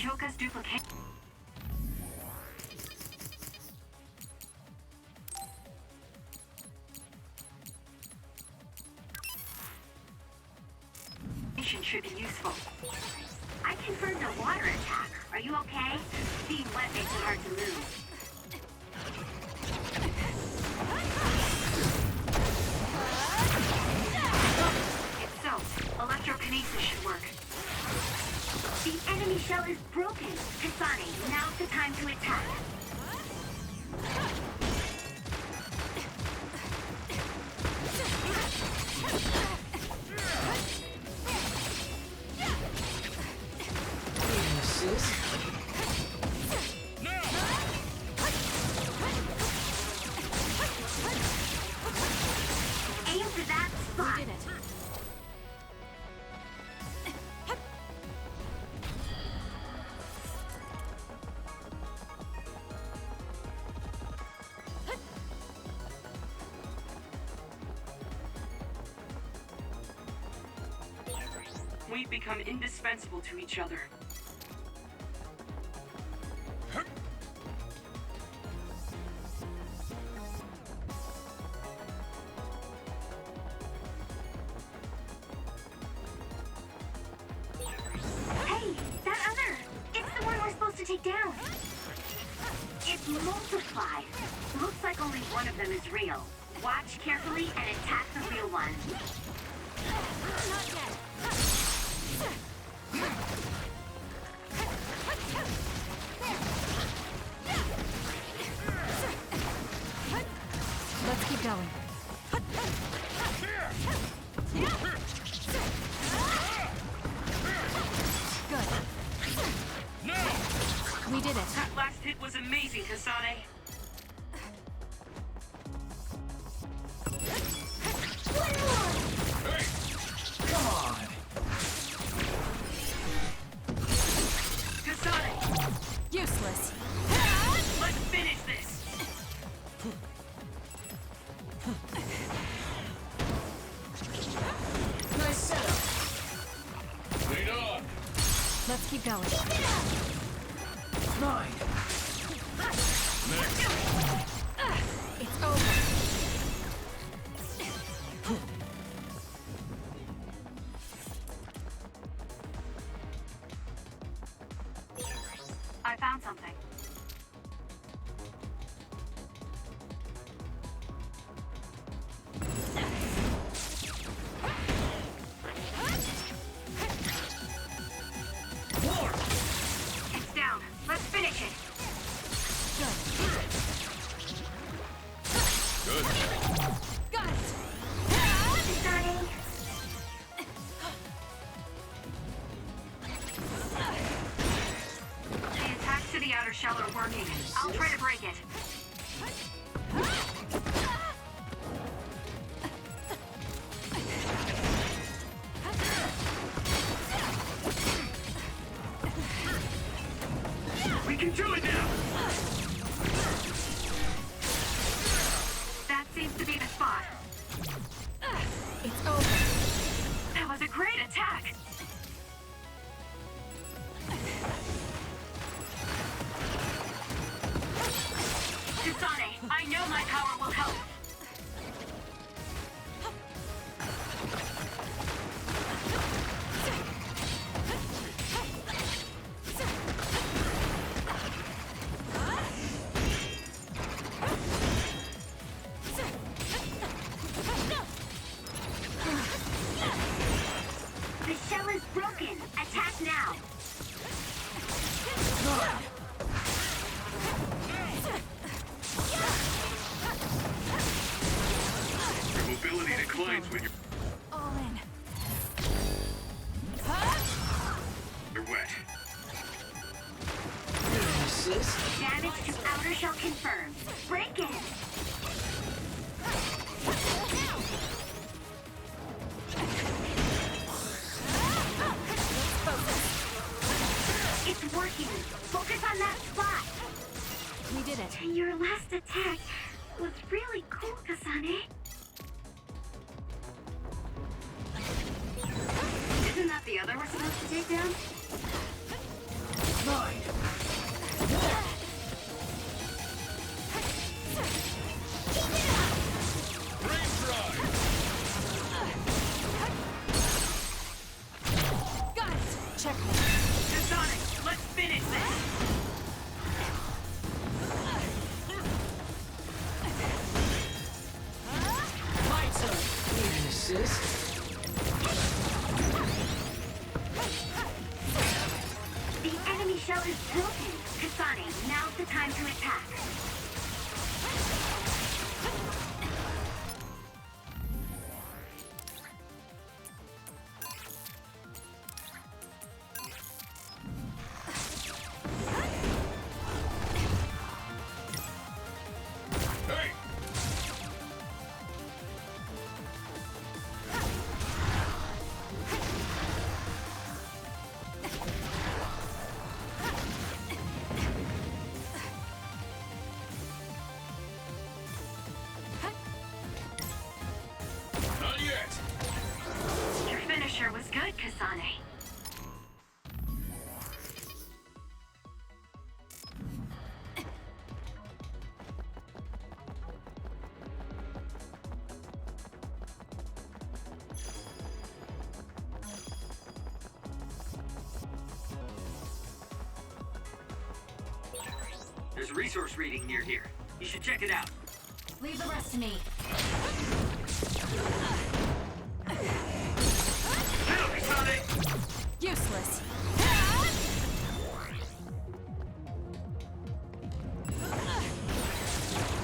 Choka's duplication. Should be useful. I confirmed a water attack. Are you okay? Being wet makes it hard to move. It's soaked. Electrokinesis should work. The enemy shell is broken. Kasane, now's the time to attack. Aim for that spot. We did it. We've become indispensable to each other. Hey, that other! It's the one we're supposed to take down. It's multiplied. Looks like only one of them is real. Watch carefully and attack the real one. Not yet. Let's keep going. Good. No! We did it. That last hit was amazing, Kasane. Come on! Kasane! Useless. Let's finish this! Nice setup! Lead on! Let's keep going. Mine! It's over. I found something. It's down. Let's finish it. Good. Got it. Kasane! The attacks to the outer shell are working. I'll try to break it. We can do it now! That seems to be the spot. It's over. That was a great attack! Kasane, I know my power will help. The shell is broken. Attack now. Your mobility declines when All in. you're wet. Damage to outer shell confirmed. Break it. It's working. Focus on that spot. We did it. Your last attack was really cool, Kasane. Isn't that the other we're supposed to take down? The enemy shell is broken. Kasane, now's the time to attack. Was good, Kasane. There's a resource reading near here. You should check it out. Leave the rest to me. Useless.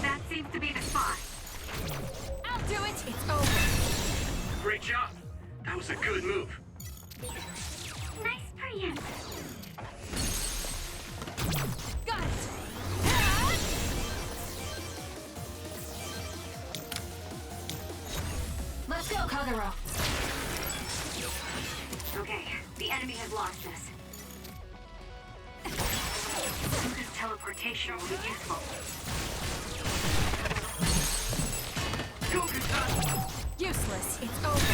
That seems to be the spot. I'll do it. It's over. Great job. That was a good move. Nice preempt. Got it. Let's go, Kagero. Okay, the enemy has lost us. This teleportation will be useful. Go, Kasane! Useless. It's over.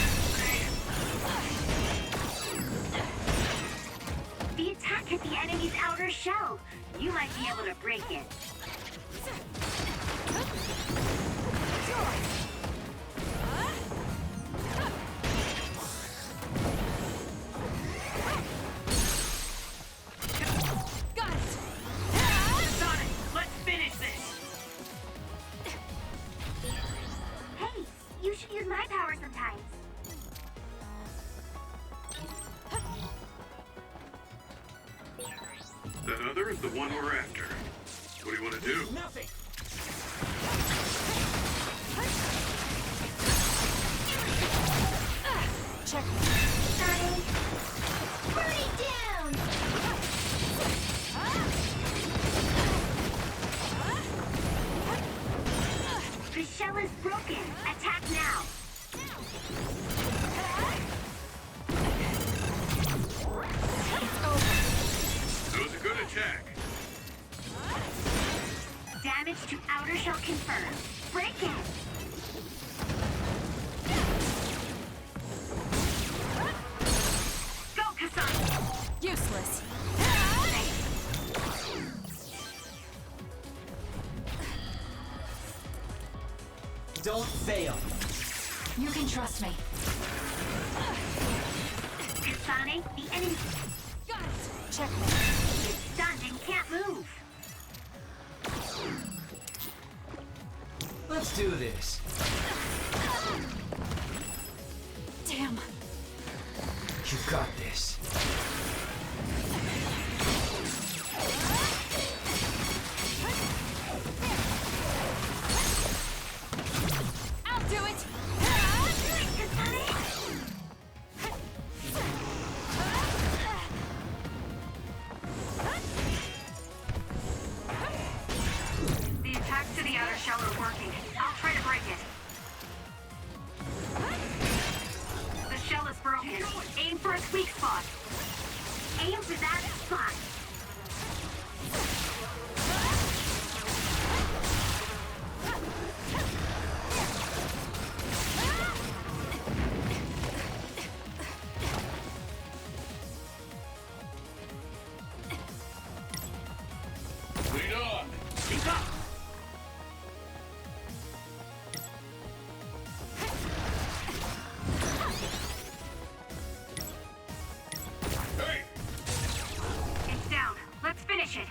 The attack hit the enemy's outer shell. You might be able to break it. That other is the one we're after. What do you want to do? Nothing. Check. Starting. Burning down! The shell is broken. Attack now. That was a good attack. Damage to outer shell confirmed. Break it. Go, Kasane. Useless. Don't fail. You can trust me. Kasane, the enemy Got it. Check. is stunned and can't move. Let's do this. Damn. You got this. I'll do it. The attacks to the outer shell are working. I'll try to break it. The shell is broken. Aim for its weak spot. Aim for that spot. Lead on! Keep up! Hey! It's down. Let's finish it.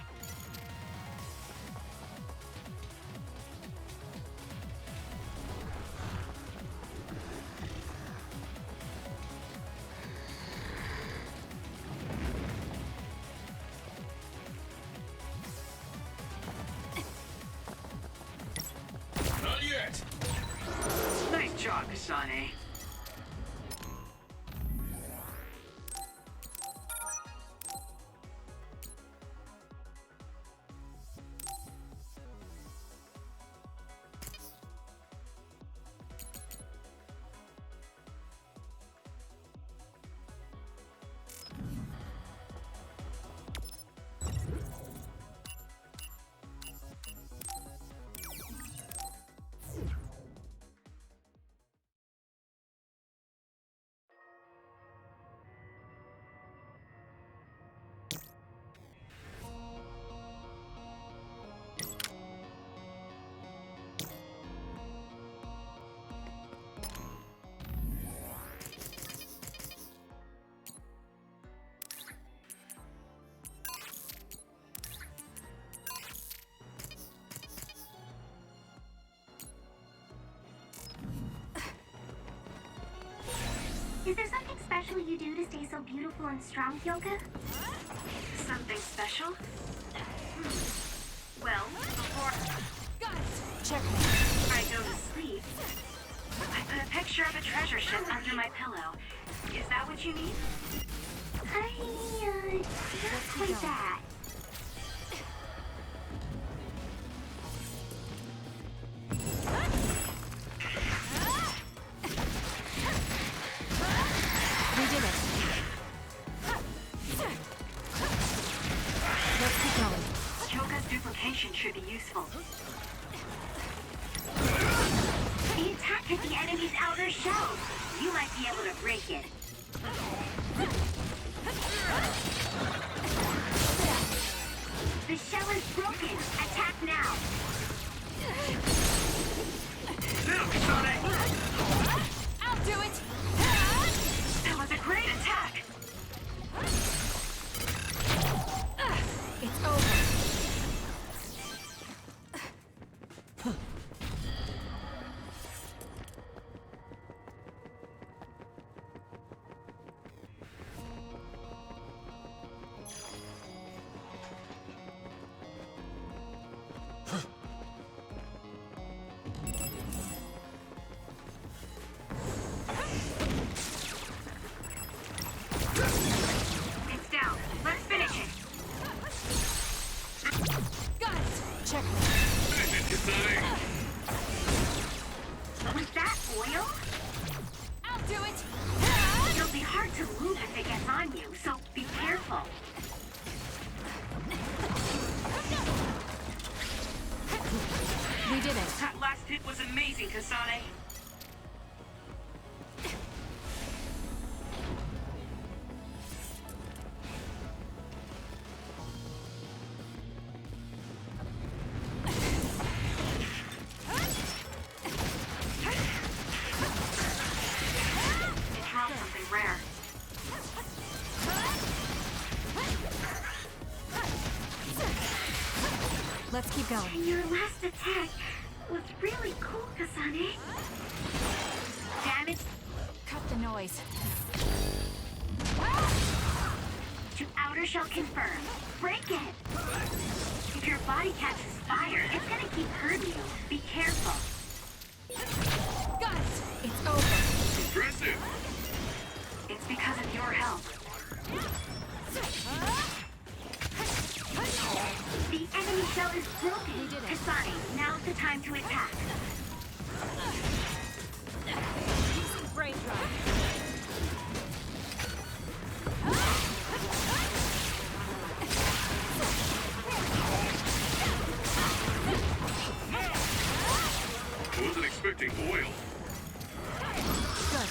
usually you do to stay so beautiful and strong, Hyoka? Something special? Well, before I go to sleep, I put a picture of a treasure ship under my pillow. Is that what you mean? Not quite that. We did it. Let's keep going. Choka's duplication should be useful. The attack hit the enemy's outer shell. You might be able to break it. The shell is broken. Attack now. Now, Kasane! I'll do it! That was a great attack. It's over. It's down. Let's finish it. Got it. Check. Was that oil? I'll do it! It'll be hard to move if it gets on you, so be careful. We did it. That last hit was amazing, Kasane. It dropped something rare. Let's keep going. Your last attack was really cool, Kasane. Damage Cut the noise. to outer shell confirmed. Break it. If your body catches fire, it's gonna keep hurting you. Be careful. Got it. It's over. Impressive! It's because of your help. The enemy shell is broken. We did it. Kasane, now's the time to attack. Using brain drive. Wasn't expecting oil. Good.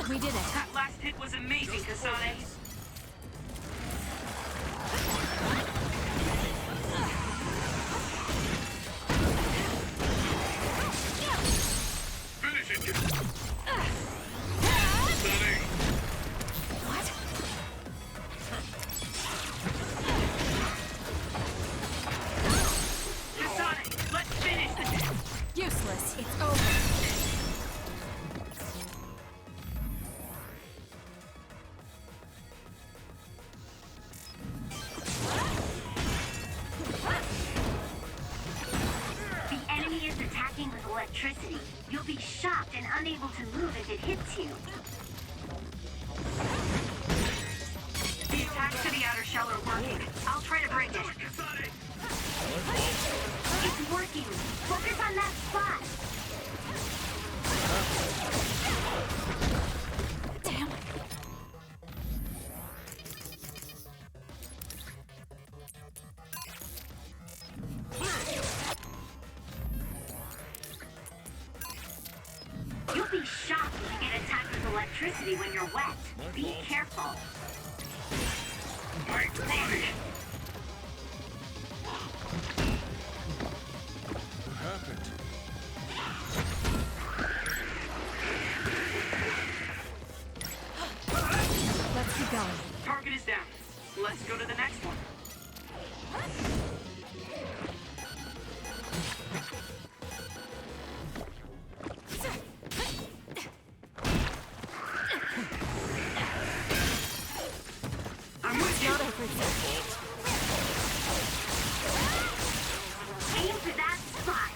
We did it. That last hit was amazing, Kasane. Finish it! What? Kasane, let's finish this. Useless. It's over. The enemy is attacking with electricity. You'll be shocked and unable to move if it hits you. The attacks to the outer shell are working. I'll try to break it. It's working. Focus on that spot. Damn. You'll be shocked if you get attacked with electricity when you're wet. Be careful. My body! What happened? Let's keep going. Target is down. Let's go to the next one. Aim for that spot.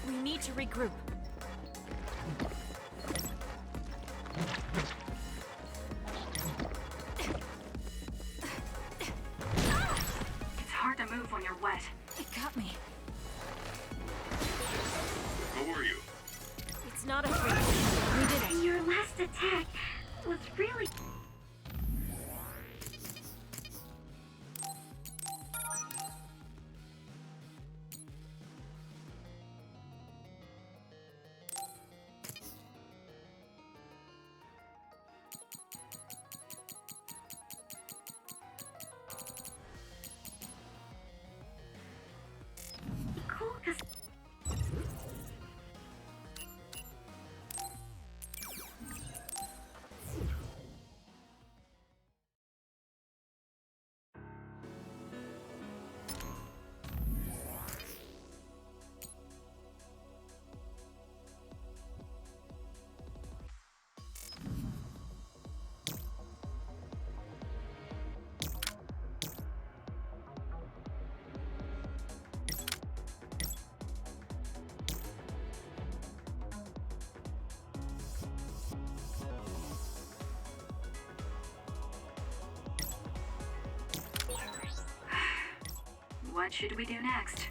We need to regroup. It's hard to move when you're wet. It got me. How are you? It's not a freak. We did it. Your last attack was really... cool, 'cause... What should we do next?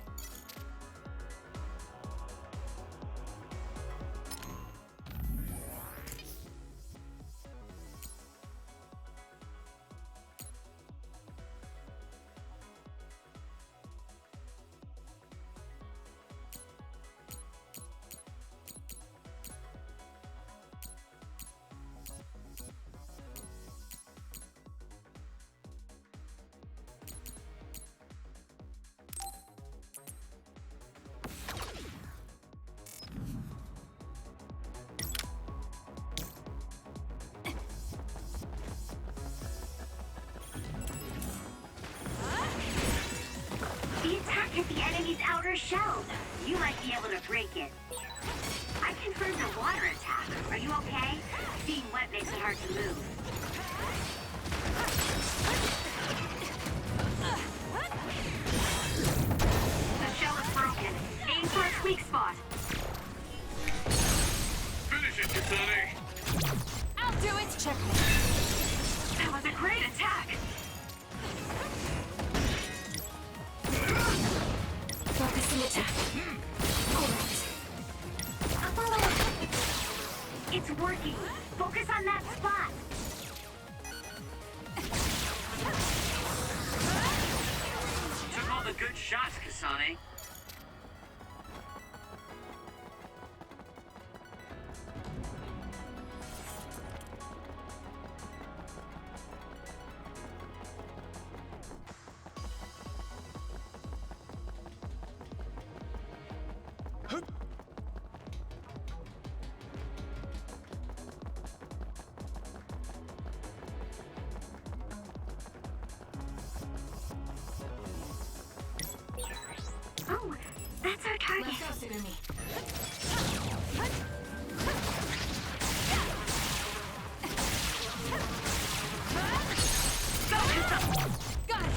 The attack hit the enemy's outer shell. You might be able to break it. I confirmed a water attack. Are you okay? Being wet makes it hard to move. The shell is broken. Aim for its weak spot. Finish it, Kasane! I'll do it. Check me. That was a great attack. Focusing attack. I'll follow up. It's working. Focus on that spot. Took all the good shots, Kasane. Oh, that's our target. Let's go, Sugumi. Got it.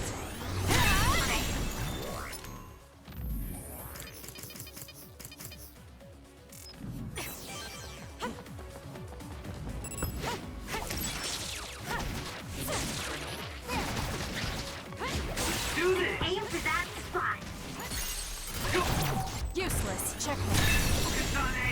Do this. Aim for that spot. Useless. Check me. Kasane!